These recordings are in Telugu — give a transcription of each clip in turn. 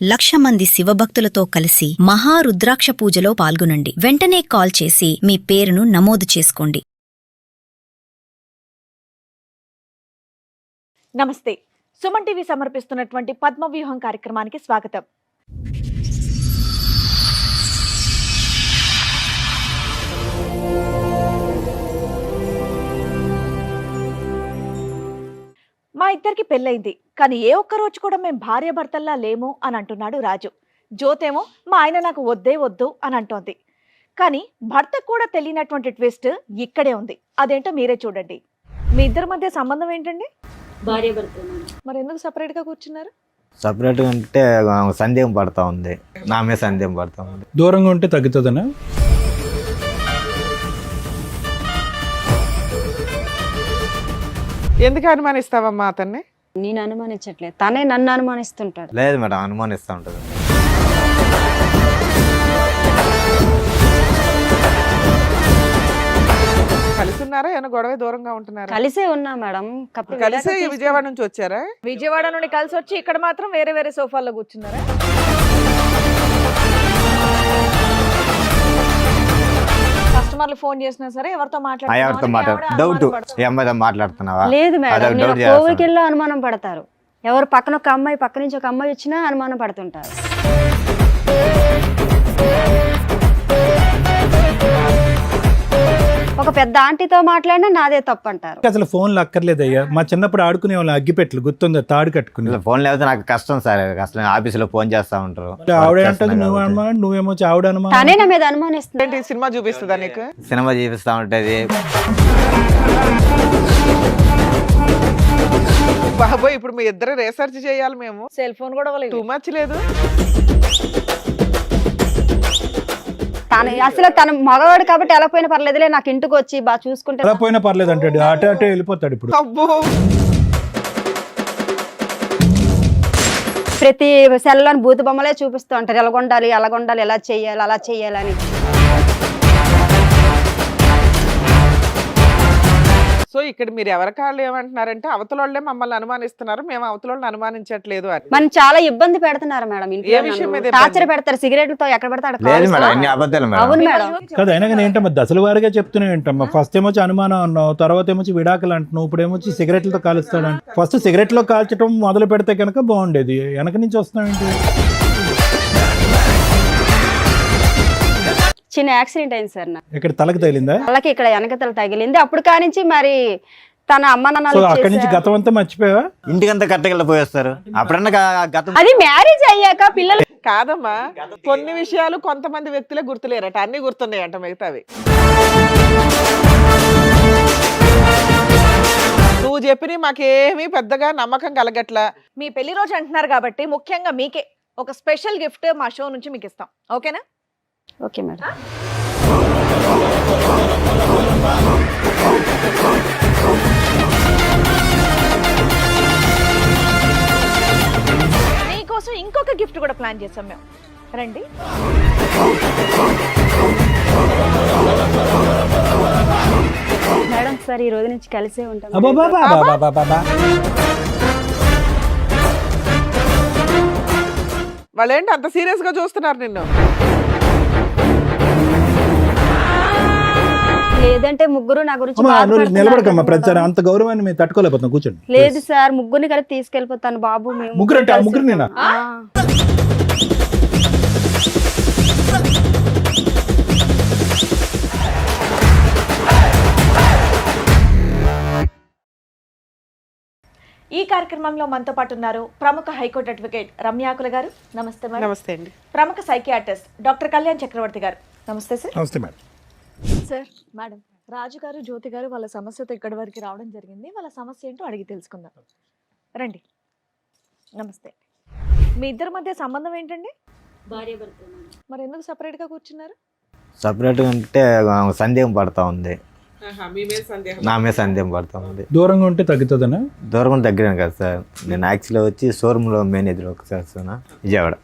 1,00,000 మంది శివభక్తులతో కలిసి మహారుద్రాక్ష పూజలో పాల్గొనండి. వెంటనే కాల్ చేసి మీ పేరును నమోదు చేసుకోండి. నమస్తే. సుమన్ టీవీ సమర్పిస్తున్నటువంటి పద్మవ్యూహం కార్యక్రమానికి స్వాగతం. మా ఇద్దరికి పెళ్ళైంది, కానీ ఏ ఒక్క రోజు కూడా మేము భార్యాభర్తల్లా లేము అని అంటున్నాడు రాజు. జ్యోతేమో మా ఆయన నాకు వద్దే వద్దు అని అంటోంది. కానీ భర్తకు కూడా తెలియనటువంటి ట్విస్ట్ ఇక్కడే ఉంది. అదేంటో మీరే చూడండి. మీ ఇద్దరి మధ్య సంబంధం ఏంటండి? భార్యాభర్త. మరి ఎందుకు సపరేట్ గా కూర్చున్నారు? సపరేట్ గా అంటే సందేహం పడతా ఉంది, నా మీద సందేహం పడతా ఉంది. దూరంగా ఉంటే తగ్గుతుందనా? ఎందుకు అనుమానిస్తావమ్మా అతన్ని? నేను అనుమానించట్లేదు, తనే నన్ను అనుమానిస్తుంటాడు. లేదు మేడం, అనుమానిస్తూ ఉంటుంది. కలిసి ఉన్నారా? ఏమైనా గొడవ దూరంగా ఉంటున్నారా? కలిసే ఉన్నా మేడం. కలిసే విజయవాడ నుంచి వచ్చారా? విజయవాడ నుండి కలిసి వచ్చి ఇక్కడ మాత్రం వేరే వేరే సోఫాల్లో కూర్చున్నారా? కస్టమర్లు ఫోన్ చేసినా సరే ఎవరితో డౌట్ మాట్లాడుతున్నావా? లేదు మేడం, నేను కోవికెళ్ళి అనుమానం పడతారు. ఎవరు పక్కన ఒక అమ్మాయి, పక్క నుంచి ఒక అమ్మాయి వచ్చినా అనుమానం పడుతుంటారు. ఒక పెద్ద ఆంటీతో మాట్లాడినా నాదే తప్పు అంటారు. అసలు ఫోన్లు అక్కర్లేదయ్యా. మా చిన్నప్పుడు ఆడుకునే వాళ్ళు అగ్గిపెట్లు గుర్తుందా? తాడు కట్టుకుని ఫోన్ లేకపోతే నాకు కష్టం సార్. అసలు ఆఫీసులో ఫోన్ చేస్తా ఉంటారు. ఆవిడ అంటది నువ్వు అనుమానం, నువ్వేమో ఆవిడ అనుమానం. తనే నా మీద అనుమానిస్తుంది. సినిమా చూపిస్తుందా నీకు? సినిమా చూపిస్తా ఉంటది. బాబోయ్, ఇప్పుడు మీ ఇద్దరు రీసెర్చ్ చేయాలి. మేము సెల్ ఫోన్ కూడా టూ మచ్ లేదు. అసలు తన మగవాడు కాబట్టి ఎలా పోయినా పర్లేదులే, నాకు ఇంటికి వచ్చి బాగా చూసుకుంటే ఎలా పోయినా పర్లేదు అంటాడు. అటే అటే వెళ్ళిపోతాడు. ఇప్పుడు అబ్బో, ప్రతి సెల్లోని బూతు బొమ్మలే చూపిస్తూ ఉంటారు. ఎలాగొండాలి, ఎలాగొండాలి, ఎలా చెయ్యాలి, అలా చెయ్యాలని. సో ఇక్కడ మీరు ఎవరి కాళ్ళు ఏమంటున్నారంటే అవతల వాళ్ళే మమ్మల్ని అనుమానిస్తున్నారు, మేము అవతల వాళ్ళని అనుమానించట్లేదు అని. మనం చాలా ఇబ్బంది పెడుతున్నారు మేడం. ఏ విషయం మీద టార్చర్ పెడతారు, సిగరెట్లతో ఎక్కడ పెడతాడు. లేదు మేడం, అన్ని అబద్ధాలు మేడం. అవును మేడం. కదా, అయినా కానీ ఏంటమ్మా దశల వారిగా చెప్తూనే ఏంటమ్మా. ఫస్ట్ ఏమొచ్చి అనుమానం అన్నావు, తర్వాత ఏమొచ్చి విడాకులు అంటున్నావు, ఇప్పుడు ఏమొచ్చి సిగరెట్లతో కాలుస్తాడు. ఫస్ట్ సిగరెట్లో కాల్చడం మొదలు పెడితే కనుక బాగుండేది. వెనక నుంచి వస్తున్నావేంటి? చిన్న యాక్సిడెంట్ అయింది సార్ నాకు. ఇక్కడ తలకు తగిలిందా? వాళ్ళకి ఇక్కడ వెనకతల తగిలింది. అప్పుడు కానించి మరి తన అమ్మ నాన్నలు అక్కడి నుంచి గతం అంతా మర్చిపోయావా? ఇంటికంతా కట్టగలిపోయేస్తారు. అప్పుడన్నా గతం అది మ్యారేజ్ అయ్యాక పిల్లలు కాదమ్మా, కొన్ని విషయాలు కొంతమంది వ్యక్తులే గుర్తులేరట, అన్ని గుర్తున్నాయంట మిగతావి. నువ్వు చెప్పిన మాకేమీ పెద్దగా నమ్మకం కలగట్లా. మీ పెళ్లి రోజు అంటున్నారు కాబట్టి ముఖ్యంగా మీకే ఒక స్పెషల్ గిఫ్ట్ మా షో నుంచి మీకు ఇస్తాం. ఓకేనా? Okay madam. మీకోసం ఇంకొక గిఫ్ట్ కూడా ప్లాన్ చేసాం మేము. రండి. మేడం సార్, ఈ రోజు నుంచి కలిసే ఉంటాం. వాళ్ళేంటి అంత సీరియస్ గా చూస్తున్నారు నిన్ను? లేదంటే ముగ్గురు నా గురించి నిలబడకమ్మా. ప్రతిసారి అంత గౌరవాన్ని మేము తట్టుకోలేకపోతాం. కూర్చోండి. లేదు సార్, ముగ్గురిని కలిపి తీసుకెళ్ళిపోతాను బాబు. ముగ్గురు అంటే ఆ ముగ్గురు నేనా? ఈ కార్యక్రమంలో మనతో పాటు ఉన్నారు ప్రముఖ హైకోర్టు అడ్వకేట్ రమ్యాకుల గారు. నమస్తే మేడం. నమస్తే అండి. ప్రముఖ సైకియాట్రిస్ట్ డాక్టర్ కళ్యాణ్ చక్రవర్తి గారు. నమస్తే సార్. నమస్తే మేడం. సార్, మేడం, రాజు గారు, జ్యోతి గారు వాళ్ళ సమస్యతో ఇక్కడి వరకు రావడం జరిగింది. వాళ్ళ సమస్య ఏంటో అడిగి తెలుసుకుందాం. రండి. నమస్తే. మీ ఇద్దరి మధ్య సంబంధం ఏంటండి? భార్యాభర్త. మరి ఎందుకు సపరేట్ గా కూర్చున్నారు? సపరేట్ గా అంటే సందేహం పడతా ఉంది, నా మీద సందేహం పడతా ఉంది. దూరంగా ఉంటే తగ్గుతుందనా? దూరం తగ్గినాను కదా సార్. నేను యాక్చువల్గా వచ్చి షోరూంలో మేనేజర్ ఒకసారి విజయవాడ.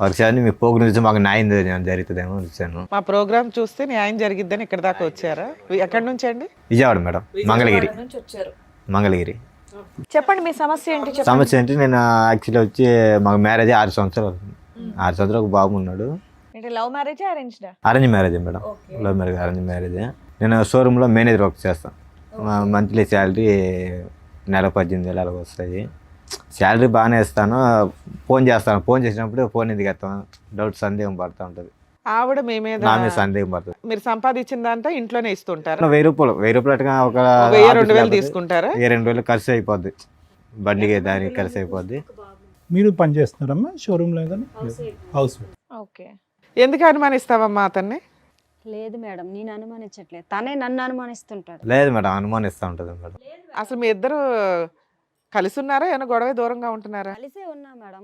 ఒకసారి మీ ప్రోగ్రామ్ చూసి మాకు న్యాయం జరుగుతుందేమో వచ్చాను. మా ప్రోగ్రామ్ చూస్తే న్యాయం జరిగిద్దని ఇక్కడ దాకా వచ్చారా? ఎక్కడి నుంచి అండి? విజయవాడ మేడం, మంగళగిరి. నుంచి వచ్చారు. మంగళగిరి. చెప్పండి మీ సమస్య ఏంటి చెప్పండి. సమస్య ఏంటి, నేను యాక్చువల్లీ వచ్చి మాకు మ్యారేజ్ 6 సంవత్సరాలు అవుతుంది. 6 సంవత్సరాలు ఒక బాబు ఉన్నాడు. ఏంటి love marriage arranged? Arrange marriage madam, love marriage arrange marriage. నేను షోరూంలో మేనేజర్ వర్క్ చేస్తాను. మంత్లీ శాలరీ నెల 18,000 అలాగ వస్తాయి. శాలరీ బాగానే ఇస్తాను. ఫోన్ చేస్తాను, ఫోన్ చేసినప్పుడు ఫోన్ ఎందుకు ఎత్తాను డౌట్, సందేహం పడుతూ ఉంటుంది. ఆవిడ మీ మీద నా మీద సందేహం పడుతుంది. మీరు సంపాదించిందంతా ఇంట్లోనే ఇస్తుంటారు. 1000 రూపాయలు, 1000 రూపాయలు అట్టుగా ఒక 2,000 తీసుకుంటారా? 2,000 ఖర్చు అయిపోద్ది, బండికి దానికి ఖర్చు అయిపోద్ది. మీరు పని చేస్తున్నారమ్మా షోరూమ్ లో ఏదైనా? హౌస్. ఓకే. ఎందుకు అనుమానిస్తావమ్మా అతన్ని? లేదు మేడం, నేను అనుమానించట్లేదు, తనే నన్ను అనుమానిస్తుంటాడు. లేదు మేడం, అనుమానిస్తూ ఉంటుంది మేడం. అసలు మీ ఇద్దరు కలిసి ఉన్నారా, ఏమైనా గొడవ దూరంగా ఉంటున్నారా? కలిసే ఉన్నా మేడం.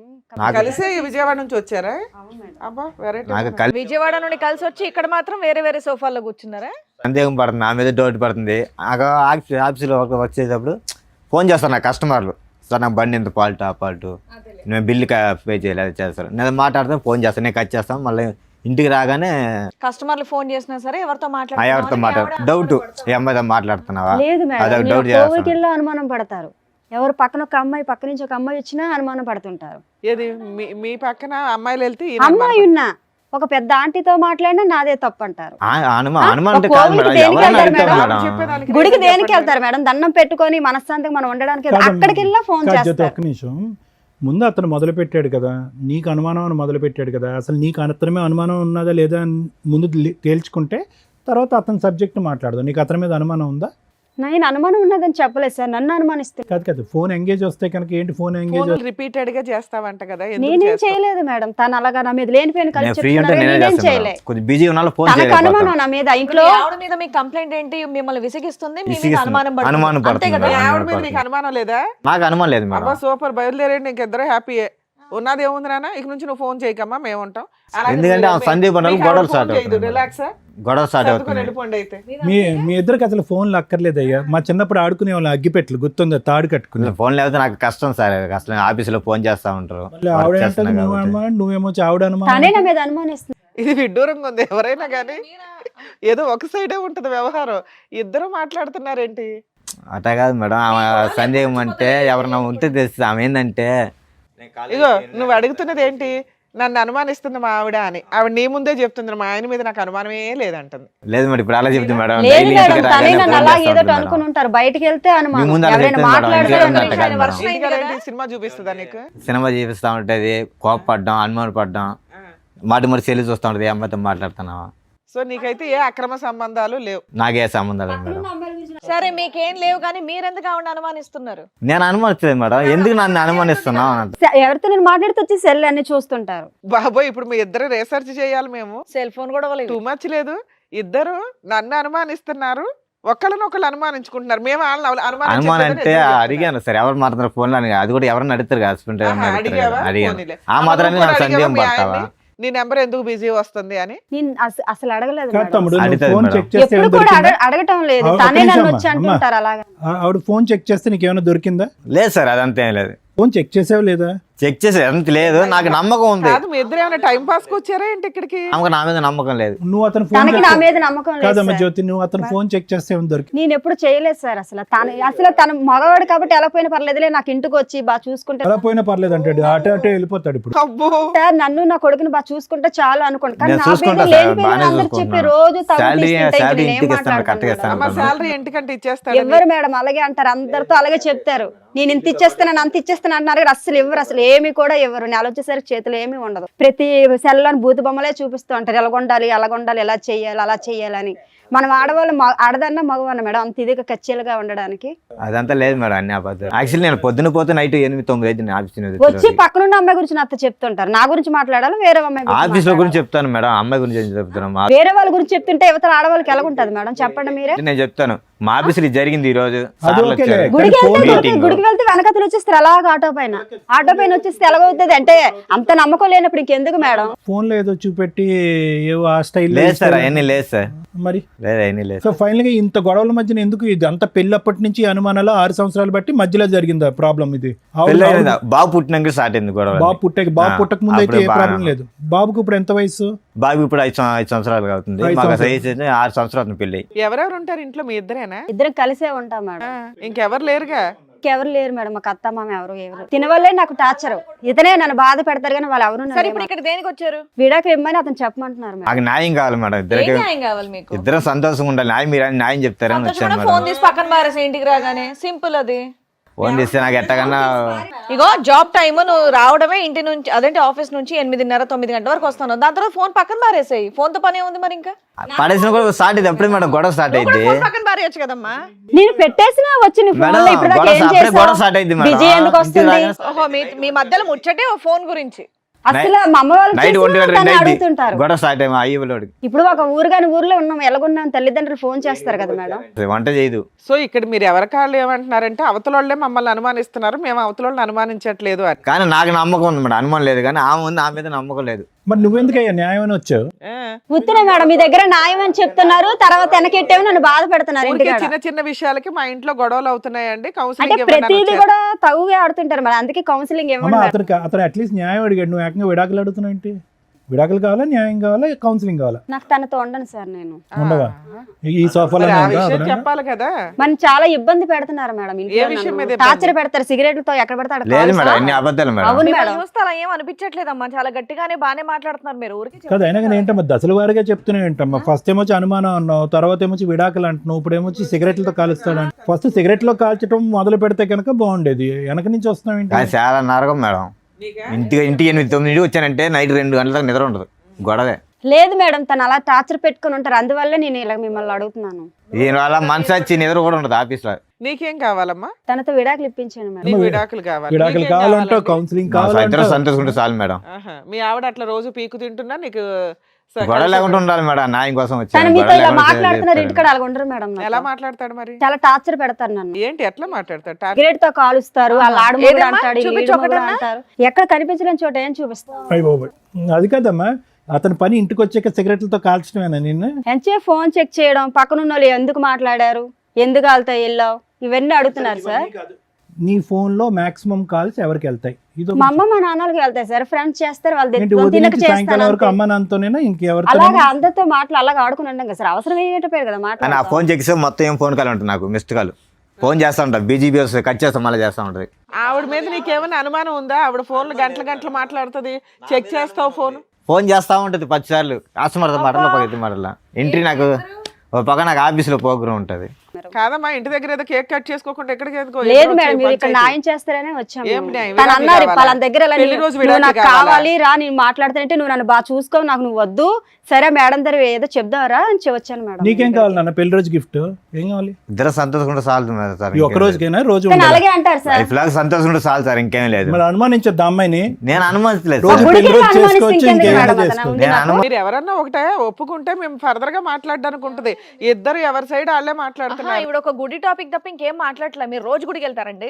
కలిసే విజయవాడ నుంచి వచ్చారా? అవును మేడం. అబ్బా వెరైటీ. నాకు కలిసి విజయవాడ నుండి కలిసి వచ్చి ఇక్కడ మాత్రం వేరే వేరే సోఫాల్లో కూర్చున్నారా? సందేహం పడుతుంది, నా మీద డౌట్ పడుతుంది. ఆఫీస్లో వర్క్ చేసేటప్పుడు ఫోన్ చేస్తాను నా కస్టమర్లు, సార్ నా బండి ఎంత పాల్ట్ ఆ పాల్టు, నేను బిల్లు పే చేయాలి అది చేస్తారు. నేను మాట్లాడితే ఫోన్ చేస్తాను, నేను కట్ చేస్తాను. మళ్ళీ ఇంటికి రాగానే కస్టమర్లు ఫోన్ చేసినా సరే ఎవరితో ఎవరితో మాట్లాడు డౌట్, ఈ అమ్మాయితో మాట్లాడుతున్నావా, లేదు మేడం, అదొక నేను డౌట్ కోవికి చేస్తాను. వెళ్ళి అనుమానం పడతారు. ఎవరు పక్కన ఒక అమ్మాయి పక్క నుంచి ఒక అమ్మాయి వచ్చినా అనుమానం పడుతుంటారు. ఏది మీ పక్కన అమ్మాయిలు వెళ్తే ఈయన అమ్మాయి ఉన్నా ఒక పెద్ద ఆంటీతో మాట్లాడినా నాదే తప్పు అంటారు. అనుమానం అంటే ఒక కాదు కోవిల్కి మేడం, దేనికి ఎవరైనా వెళ్తారు అడుగుతారు మేడం? మేడం. చెప్పేదానికి గుడికి రీజన్ దేనికి చెప్పండి. వెళ్తారు మేడం? దండం పెట్టుకొని మనశ్శాంతిగా మనం ఉండడానికి అక్కడికి వెళ్ళా ఫోన్ చేస్తారు. ఒక్క నిమిషం, ముందు అతను మొదలు పెట్టాడు కదా, నీకు అనుమానం అని మొదలు పెట్టాడు కదా, అసలు నీకు అతని అనుమానం ఉన్నదా లేదా అని ముందు తేల్చుకుంటే తర్వాత అతని సబ్జెక్ట్ మాట్లాడదు. నీకు అతని మీద అనుమానం ఉందా? నేను అనుమానం ఉన్నదని చెప్పలేదు సార్, నన్ను అనుమానిస్తే. కాదు కాదు, ఫోన్ ఎంగేజ్ వస్తే కనుక ఏంటి, ఫోన్ ఎంగేజ్ ఫోన్ రిపీటెడ్ గా చేస్తావంట కదా, ఎందుకు నేనేం చేస్తావు? చేయలేదు మేడం, తను అలాగా నా మీద లేనిపోయిన నేను కలిసి ఫ్రీ ఉంటే చెప్తున్నారు, నేనే నేనేం చేస్తాను చేయలే. మేడం. కొద్దిగా బిజీ ఉన్నా ఫోన్ తనకు అనుమానం చేయలేకపోతాను. నా మీద, ఇంట్లో ఆవిడ మీద మీ కంప్లైంట్ ఏంటి? మిమ్మల్ని విసిగిస్తుంది, మీ మీద విసిగిస్తుంది. అనుమానం పడుతుంది. అనుమానం అంతే పడుతుంది కదా? మీ మేడం. ఆవిడ మీద నీకు అనుమానం లేదా? నాకు అనుమానం లేదు అబ్బా మేడం. సూపర్, బయలుదేరండి, ఇంకిద్దరు హ్యాపీయే. ఉన్నది ఏముంది నాన్న, ఇక నుంచి నువ్వు ఫోన్ చేయకమ్మా, మేము ఉంటాం. ఎందుకంటే ఆ సందీప్ అన్నోళ్ళు గొడవలు స్టార్ట్ అవుతుంది. రిలాక్స్ గొడవ స్టార్ట్ అవుతుంది. వెళ్ళిపోండి అయితే. మీ ఇద్దరికి అసలు ఫోన్లు అక్కర్లేదయ్యా. మా చిన్నప్పుడు ఆడుకునే వాళ్ళు అగ్గిపెట్లు గుర్తుందా, తాడు కట్టుకుని. ఫోన్ లేకపోతే నాకు కష్టం సార్, కష్టం. ఆఫీసులో ఫోన్ చేస్తా ఉంటారు. మళ్ళీ ఆవిడ వర్క్ అంటే చేస్తున్నా నువ్వు కాబట్టి. అనుమానం, నువ్వేమో ఆవిడ తనే అనుమానం. నా మీద అనుమానిస్తుంది. ఇది విడ్డూరంగా ఉంది. ఎవరైనా కానీ ఏదో ఒక సైడే ఉంటది వ్యవహారం, ఇద్దరు మాట్లాడుతున్నారేంటి? అట్లా కాదు మేడం, ఆమె సందేహం అంటే ఎవరన్నా ఉంటే తెలుస్తుంది. ఆమె ఏంటంటే ఇగో నువ్వు అడుగుతున్నది ఏంటి, నన్ను అనుమానిస్తుంది మా ఆవిడ అని. ఆవిడ నీ ముందే చెప్తుంది, మా ఆయన మీద నాకు అనుమానమే లేదంటుంది. లేదు మేడం, ఇప్పుడు అలా చెప్తుంది మేడం. లేదు డైలీ మేడం, ఇంటికి తనే రాగానే నన్ను ఫోన్ అలా చేస్తా ఏదో ఉంటుంది అనుకుని మేడం. ఉంటారు. బయటికి వెళ్తే అనుమానం, మీ ముందు అలా ఎవరైనా చెప్తుంది మేడం, మాట్లాడితే ఇంటికి అనుమానం. రాగానే ఆయన వర్షం అయింది కదా? ఇంటికి సినిమా చూపిస్తుందా నీకు? సినిమా చూపిస్తా ఉంటది, కోపపడ్డం, అనుమానం పడ్డం, మరి సెల్లి చూస్తా ఉంటది, ఏ అమ్మాయితో మాట్లాడుతున్నావా. సో నీకైతే ఏ అక్రమ సంబంధాలు లేవు. నాకే సంబంధాలు లేదు మేడం. సరే మీకేం లేవు కానీ మీరెందుకు ఆవిడ అనుమానిస్తున్నారు? నేను అనుమానించలేదు మేడం, ఎందుకు నన్ను అనుమానిస్తున్నావు అని అంటారు. ఎవరితో నేను మాట్లాడితే వచ్చి సెల్ అన్ని చూస్తుంటారు. బాబోయ్, ఇప్పుడు మీ ఇద్దరు రీసెర్చ్ చేయాలి మేము. సెల్ ఫోన్ కూడా ఇవ్వలేదు. టూ మచ్ లేదు. ఇద్దరు నన్ను అనుమానిస్తున్నారు, ఒకళ్ళనొకళ్ళు అనుమానించుకుంటున్నారు. మేము వాళ్ళని అనుమానం అంటే అడిగాను సార్, ఎవరు మాట్లాడుతున్నారు ఫోన్ అని. అది కూడా ఎవరన్నా అడుగుతారు కదా, హస్బెండ్ అడిగావా? అడిగాను. పోనీలే. ఆ మాత్రాన్ని అమ్మ, నాకు నువ్వు సందేహం కూడా పడతావా? అడిగావా నీ నెంబర్ ఎందుకు బిజీ వస్తుంది అని? నేను అసలు అడగలేదు కాదు మేడం. తమ్ముడు, నువ్వు అడుగుతుంది ఫోన్ మేడం. చెక్ చేస్తే ఎప్పుడు ఏమైనా కూడా దొరికిందా? అడగటం లేదు, ఒక్క తనే నిమిషం నన్ను అమ్మా, వచ్చి అమ్మా. అంటుంటారు అలాగా. ఆవిడ ఫోన్ చెక్ చేస్తే నీకేమైనా దొరికిందా? లేదు సార్, అదంతా ఏం లేదు. ఫోన్ చెక్ చేసావు లేదా? చెక్ చేసి ఎంత లేదు, నాకు నమ్మకం ఉంది. కాదు, మీ ఇద్దరు ఏమైనా టైం పాస్ కి వచ్చారా ఏంటి ఇక్కడికి? ఆమెకు నా మీద నమ్మకం లేదు. నువ్వు అతను ఫోన్ తనకి నా మీద నమ్మకం లేదు కాదమ్మా సార్. జ్యోతి, నువ్వు అతను ఫోన్ చెక్ చేస్తే ఏమైనా దొరికింది? నేను ఎప్పుడు చేయలేదు సార్. అసలు తన మగవాడు కాబట్టి ఎలా పోయినా పర్లేదులే, నాకు ఇంటికి వచ్చి బాగా చూసుకుంటే అలా పోయినా పర్లేదు అంటాడు, అటే అటే వెళ్ళిపోతాడు. ఇప్పుడు అబ్బో, సార్ నన్ను నా కొడుకుని బాగా చూసుకుంటే చాలు అనుకోండి. కానీ నేను నా చూసుకుంటా పేరు సార్, లేని పేరు బాగానే అందరు చెప్పి చూసుకుంటున్నాను. రోజు తగులు శాలరీ తీసుకుంటే శాలరీ ఇంక ఇంటికి నేనేం ఇస్తాను, కరెక్ట్గా మాట్లాడతాను ఇస్తాను. అమ్మ శాలరీ ఇంటికంటే ఇచ్చేస్తాడు. ఎవరు మేడం అలాగే అంటారు, అందరితో అలాగే చెప్తారు. నేను ఇంత ఇచ్చేస్తాను అంత ఇచ్చేస్తాను అంటున్నారు కానీ అసలు ఇవ్వరు, అసలు ఏమి కూడా ఇవ్వరు. నెల వచ్చేసరికి చేతిలో ఏమీ ఉండదు. ప్రతి సెల్లోని బూతు బొమ్మలే చూపిస్తూ ఉంటారు, ఎలాగొండాలి అలాగొండాలి, ఎలా చెయ్యాలి అలా చెయ్యాలని. మనం ఆడవాళ్ళు ఆడదన్నా మగవన్న మేడం అంత ఇదిగా కచ్చీలుగా ఉండడానికి. అదంతా లేదు మేడం, అన్ని అబద్ధాలు. యాక్చువల్లీ నేను పొద్దున పోతే నైట్ 8-9 అయితే ఆఫీస్ వచ్చి పక్కనున్న అమ్మాయి గురించి నాతో చెప్తుంటారు. నా గురించి మాట్లాడాలి, వేరే అమ్మాయి గురించి ఆఫీస్ లో మాట్లాడాలా? గురించి చెప్తాను మేడం, అమ్మాయి గురించి ఏం చెప్తున్నాం. వేరే వాళ్ళ గురించి చెప్తుంటే యువతల ఆడవాళ్ళకి ఎలా ఉంటుంది మేడం చెప్పండి మీరే. నేను చెప్తాను, మా ఆఫీస్ లో జరిగింది ఈ రోజు. అది సార్లు ఓకేలే. వచ్చారు. గుడికి ఫోన్ వెళ్తే మీటింగ్. గుడికి వెళ్తే వెనకతలు వచ్చేస్తారు అలాగా ఆటో పైన వచ్చేస్తే ఎలాగవుతుంది అంటే అంత నమ్మకం లేనప్పుడు ఇంకెందుకు మేడం. ఫోన్ లో ఏదో చూపెట్టి ఏవో ఆ స్టైల్ లేదు సార్, అవన్నీ లేదు సార్, మరి. లేదు అవన్నీ లేదు. సో ఫైనల్ గా ఇంత గొడవల మధ్యన ఎందుకు ఇది అంత పెళ్ళప్పటి నుంచి అనుమానాలు 6 సంవత్సరాలు బట్టి మధ్యలో జరిగిందా ప్రాబ్లం ఇది? పెళ్ళి అయిందా? బాబు పుట్టినాక స్టార్ట్ అయింది గొడవ. బాబు పుట్టక ముందు అయితే ఏ అప్పుడు ప్రాబ్లం బాగా- లేదు. బాబుకు ఇప్పుడు ఎంత వయసు? బాబు ఇప్పుడు 5 సంవత్సరాలు అవుతుంది. 5 మాకు సంవత్సరాలు. వయసు అయితే 6 సంవత్సరాలు పెళ్లి. ఎవరెవరు ఉంటారు ఇంట్లో? మీ ఇద్దరేనా? ఇద్దరం కలిసే ఉంటాం మేడం. ఇంకెవరు లేరుగా? ఎవరు లేరు మేడం, మాకు అత్త మామ ఎవరు తినవల్లే నాకు టార్చర్. ఇతనే నన్ను బాధ పెడతారు కానీ వాళ్ళు ఎవరు సరే ఇప్పుడు ఇక్కడ దేనికి వచ్చారు? విడాకులు ఇమ్మని అతను చెప్పమంటున్నారు మేడం. నాకు న్యాయం కావాలి మేడం, ఏం ఇద్దరికి న్యాయం కావాలి మీకు? ఇద్దరం సంతోషంగా ఉండాలి. మీరు న్యాయం చెప్తారని వచ్చాను ఫోన్ మేడం. తీసి పక్కన మారేసి ఇంటికి రాగానే సింపుల్ అది. ఫోన్ తీస్తే నాకు ఎట్టకన్నా ఇగో జాబ్ టైమ్ నువ్వు రావడమే ఇంటి నుంచి, అదేంటి ఆఫీస్ నుంచి 8:30 9 గంటల వరకు వస్తాను. దాని తర్వాత ఫోన్ పక్కన మారేసాయి. ఫోన్ తో పని ఉంది మరి ఇంకా పడేసిన కూడా స్టార్ట్ అయింది. ఎప్పుడే మేడం గొడవ స్టార్ట్ అయింది ఫోన్ పక్కన మారేయచ్చు కదమ్మా. నేను పెట్టేసినా వచ్చి నీ ఫోన్ లో ఇప్పుడు దాకా ఏం గొడవ స్టార్ట్ అయింది చేసావు? బిజీ ఎందుకు వస్తుంది? ఓహో మీ మధ్యలో ముచ్చటే ఓ ఫోన్ గురించి. అసలు మా అమ్మ వాళ్ళు నైట్ చేసినా 1 తను అడుగుతుంటారు. గొడవ స్టార్ట్ అయ్యి అయ్యలోడికి ఇప్పుడు ఒక ఊరు కాని ఊర్లో ఉన్నాం, ఎలాగున్నాం తల్లిదండ్రులు ఫోన్ చేస్తారు కదా మేడం. వంట చేయదు. సో ఇక్కడ మీరు ఎవరికాళ్ళు ఏమంటున్నారంటే అవతలోళ్ళే మమ్మల్ని అనుమానిస్తున్నారు, మేము అవతలోళ్ళని అనుమానించట్లేదు అని. కానీ నాకు నమ్మకం ఉంది మేడం, అనుమానం లేదు. కానీ ఆమె ఉంది, ఆమె మీద నమ్మకం లేదు. మరి నువ్వెందుకయ్యా న్యాయం అని వచ్చావు? ఉత్తరే మేడం మీ దగ్గర న్యాయం అని చెప్తున్నారు, తర్వాత వెనకెట్టేవి నన్ను బాధ పెడుతున్నారు. ఊరికే ఇంటికాడ చిన్న చిన్న విషయాలకి మా ఇంట్లో గొడవలు అవుతున్నాయండి, అంటే కౌన్సిలింగ్ ప్రతిదీ కూడా తగుగా ఆడుతుంటారు మరి, అందుకే కౌన్సిలింగ్ అమ్మ ఇవ్వండి. అతను అట్లీస్ట్ న్యాయం అడిగాడు, నువ్వు ఏకంగా విడాకులు అడుగుతున్నావు ఏంటి? విడాకులు కావాలా, న్యాయం కావాలా, కౌన్సిలింగ్ కావాలా? నాకు తనతో ఉండను సార్ నేను. ఉండవా? ఈ సోఫాలో ఆ విషయం చెప్పాలి కదా. మనం చాలా ఇబ్బంది పెడుతున్నారు మేడం. ఏ విషయం మీద ఇబ్బంది? టార్చర్ పెడతారు, సిగరెట్లతో ఎక్కడ పెడతాడు. లేదు మేడం, అన్ని అబద్ధాలు మేడం. అవును మిమ్మల్ని మేడం. చూస్తే అలా ఏం అనిపించట్లేదమ్మా, చాలా గట్టిగానే బానే మాట్లాడుతున్నారు మీరు. ఊరికి కదా అయినా కానీ ఏంటమ్మా దశల వారిగా చెప్తూనే ఏంటమ్మా? ఫస్ట్ ఏమొచ్చి అనుమానం అన్నావు, తర్వాత ఏమొచ్చి విడాకులు అంటున్నావు, ఇప్పుడు ఏమొచ్చి సిగరెట్లతో కాలుస్తాడు. ఫస్ట్ సిగరెట్లో కాల్చడం మొదలు పెడితే కనుక బాగుండేది, వెనక నుంచి వస్తున్నావు ఏంటి? కానీ చాలా నరకం మేడం. ఇంటికి 8 9 వచ్చానంటే నైట్ 2 గంటల దాకా నిద్ర ఉండదు, గొడవే. లేదు మేడం, తను అలా టార్చర్ పెట్టుకుని ఉంటారు, అందువల్లే నేను ఇలా మిమ్మల్ని అడుగుతున్నాను. దీనివల్ల మనసు వచ్చి నిద్ర కూడా ఉండదు ఆఫీస్ లో. నీకేం కావాలమ్మా? తనతో విడాకులు ఇప్పించాను మేడం. నీకు విడాకులు కావాలి. విడాకులు నీకేం కావాలంటావు, కావాలండి? కౌన్సిలింగ్ ఇద్దరు కావాలంటావు. సంతోషంగా చాలు మేడం. ఆహా. మీ ఆవిడ అట్లా రోజు పీకు తింటున్నా నీకు గొడవ లేకుండా ఉండాలి మేడం, న్యాయం కోసం తను వచ్చాను. మీతో గొడవ ఇలా లేకుండా మాట్లాడుతున్నారు, చేస్తాను. ఇంటికాడ అలాగ ఉండరు మేడం. నాతో. ఎలా మాట్లాడతాడు మరి? చాలా టార్చర్ పెడతారు నన్ను. ఏంటి ఎట్లా మాట్లాడతాడు? సిగరెట్ తో కాలుస్తారు, వాళ్ళ ఆడమూడు ఏదమ్మా? అంటాడు, చూపించు ఈడు మొగుడు ఒకటన్నా? అంటారు. ఎక్కడ కనిపించలేని చోట ఏం చూపిస్తారు. అయ్య బాబోయ్. అది కాదమ్మా, అతని పని ఇంటికి వచ్చాక సిగరెట్లతో కాల్చడమేనా నిన్ను? ఎంచే ఫోన్ చెక్ చేయడం, పక్కనున్న వాళ్ళు ఎందుకు మాట్లాడారు, ఎందుకు వాళ్ళతో వెళ్ళావు, ఇవన్నీ అడుగుతున్నారు సార్. నీ ఫోన్ లో మాక్సిమం కాల్స్ ఎవరికి వెళ్తాయి? ఇది మా అమ్మ మా నాన్నలకి వెళ్తాయి సార్, ఫ్రెండ్స్ చేస్తారు, వాళ్ళ ఏంటి దగ్గర ఉదయం తినక నుంచి సాయంకాలం వరకు చేస్తాను. అమ్మ నాన్నతోనేనా ఇంకెవరితో? అలాగా అందరితో మాటలు అలాగా ఆడుకుని ఉంటాం కదా సార్, అవసరం ఏంటో కదా కానీ ఆ మాట్లాడు. ఫోన్ చెక్కిస్తే మొత్తం ఏం ఫోన్ కాల్ ఉంటుంది, నాకు మిస్డ్ కాల్. ఫోన్ చేస్తా ఉంటా, బీజీబీ వస్తుంది, కట్ చేస్తా, మళ్ళీ చేస్తా ఉంటుంది. ఆవిడ మీద నీకేమైనా అనుమానం ఉందా? ఆవిడ ఫోన్లు గంటలు మాట్లాడుతుంది, చెక్ చేస్తావు ఫోన్ చేస్తా ఉంటుంది 10 సార్లు. కస్టమర్తో మాటలు పక్కన మాటల ఎంట్రీ. నాకు ఒక పక్క నాకు ఆఫీస్లో ప్రోగ్రామ్ ఉంటుంది. కాదమ్మా, ఇంటి దగ్గర ఏదో కేక్ కట్ చేసుకోకుండా ఎక్కడికి ఎందుకో లేదు ఎదురు మేడం, వచ్చే మీరు ఇక్కడ పంచాయతీ. న్యాయం చేస్తారనే వచ్చాము. ఏం న్యాయం? తను విడాకులు అన్నారు కావాలా? వాళ్ళ దగ్గర ఇలా పెళ్లి రోజు నువ్వు విడాకులు నాకు కావాలా? కావాలి రా, నేను మాట్లాడుతానంటే నువ్వు నన్ను బాగా చూసుకో, నాకు నువ్వు వద్దు, సరే మేడం దగ్గర ఏదో చెప్దావరా అని వచ్చాను మేడం. నీకేం కావాలి నాన్న? పెళ్లి రోజు గిఫ్ట్ ఏం కావాలి? ఇద్దరు సంతోషంగా చాలు సార్. ఈ ఒక్క రోజుకైనా రోజు కానీ ఉండాలా? అలాగే అంటారు సార్. లైఫ్ లాగా సంతోషంగా చాలు సార్, ఇంకేం లేదు. మరి అనుమానించొద్దు అమ్మాయిని. నేను అనుమతిలేదు రోజు సార్. పెళ్లి రోజు గుడికి చేసుకోవచ్చు, అనుమానిస్తే ఇంకేమైనా ఇంకెందుకు మేడం చేసుకోవచ్చు. అతను? నేను అనుమతి మీరు ఎవరన్నా ఒకటే ఒప్పుకుంటే మేము ఫర్దర్ గా మాట్లాడడానికి ఉంటది. ఇద్దరు ఎవరి సైడ్ వాళ్ళే మాట్లాడుతున్నారు. ఇప్పుడు ఒక గుడి టాపిక్ తప్ప ఇంకేం మాట్లాడట్లే. మీరు రోజు గుడికి వెళ్తారండి?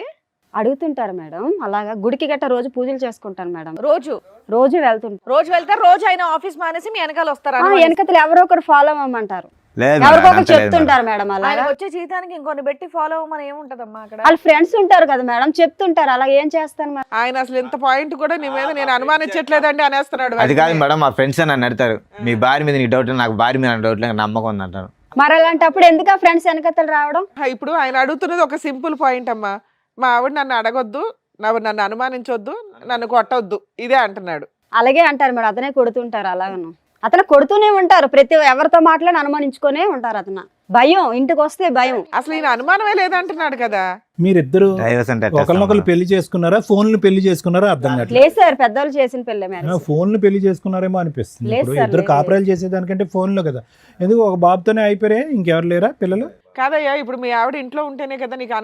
అడుగుతుంటారు మేడం, అలాగా గుడికి గట్ట రోజు పూజలు చేసుకుంటాను మేడం. రోజు రోజు వెళ్తుంటారు. రోజు వెళ్తారు, రోజు అయినా ఆఫీస్ మానేసి మీ వెనకాల వస్తారా? వెనకతలు ఎవరో ఒకరు ఫాలో అవ్వమంటారు, లేదు ఎవరికో మేడం, ఒకరు అంత లేదు మేడం. చెప్తుంటారు మేడం. అలా ఆయన వచ్చే జీతానికి ఇంకొన్ని పెట్టి ఫాలో అవ్వమని ఏముంటదమ్మా అక్కడ? వాళ్ళ ఫ్రెండ్స్ ఉంటారు కదా మేడం, చెప్తుంటారు, అలా ఏం చేస్తాను మేడం. ఆయన అసలు ఇంత పాయింట్ కూడా నీ మీద నేను అనుమానించట్లేదండి అనేస్తున్నాడు. అది కాదు మేడం, మా ఫ్రెండ్స్ నన్ను అడతారు, మీ భార్య మీద నీకు డౌట్, నాకు భార్య మీద డౌట్ లేదు, నమ్మకం ఉంది అంటారు. మరి అలాంటప్పుడు ఎందుకు ఆ ఫ్రెండ్స్ వెనకతలు రావడం? ఇప్పుడు ఆయన అడుగుతున్నది ఒక సింపుల్ పాయింట్ అమ్మా, మా ఆవిడ నన్ను అడగొద్దు, నన్ను అనుమానించొద్దు, నన్ను కొట్టొద్దు, ఇదే అంటున్నాడు. అలాగే అంటారు మేడం, అతనే కొడుతుంటారు. అలాగను అతను కొడుతూనే ఉంటారు, ప్రతి ఎవరితో మాట్లాడి అనుమానించుకునే ఉంటారు. అతను భయం, ఇంటికి వస్తే భయం. అసలు ఈయన అనుమానమే లేదంటున్నాడు కదా. మీరిద్దరు డైవర్స్ అంటే ఎట్లా ఒకరినొకరు ఇస్తాం పెళ్లి చేసుకున్నారా, ఫోన్లు పెళ్లి చేసుకున్నారా అర్థం కావట్లేదు. లేదు సార్, పెద్దవాళ్ళు చేసిన పెళ్ళే మ్యారేజ్. ఫోన్లు పెళ్లి చేసుకున్నారేమో అనిపిస్తుంది. లేదు ఇప్పుడు సార్, ఇద్దరు లేదు. కాపురాలు చేసేదానికంటే ఫోన్లో కదా. ఎందుకు ఒక బాబుతోనే అయిపోయారే, ఇంకెవరు లేరా పిల్లలు? కాదయ్యా, ఇప్పుడు మీ ఆవిడ ఇంట్లో ఉంటేనే కదా నీకు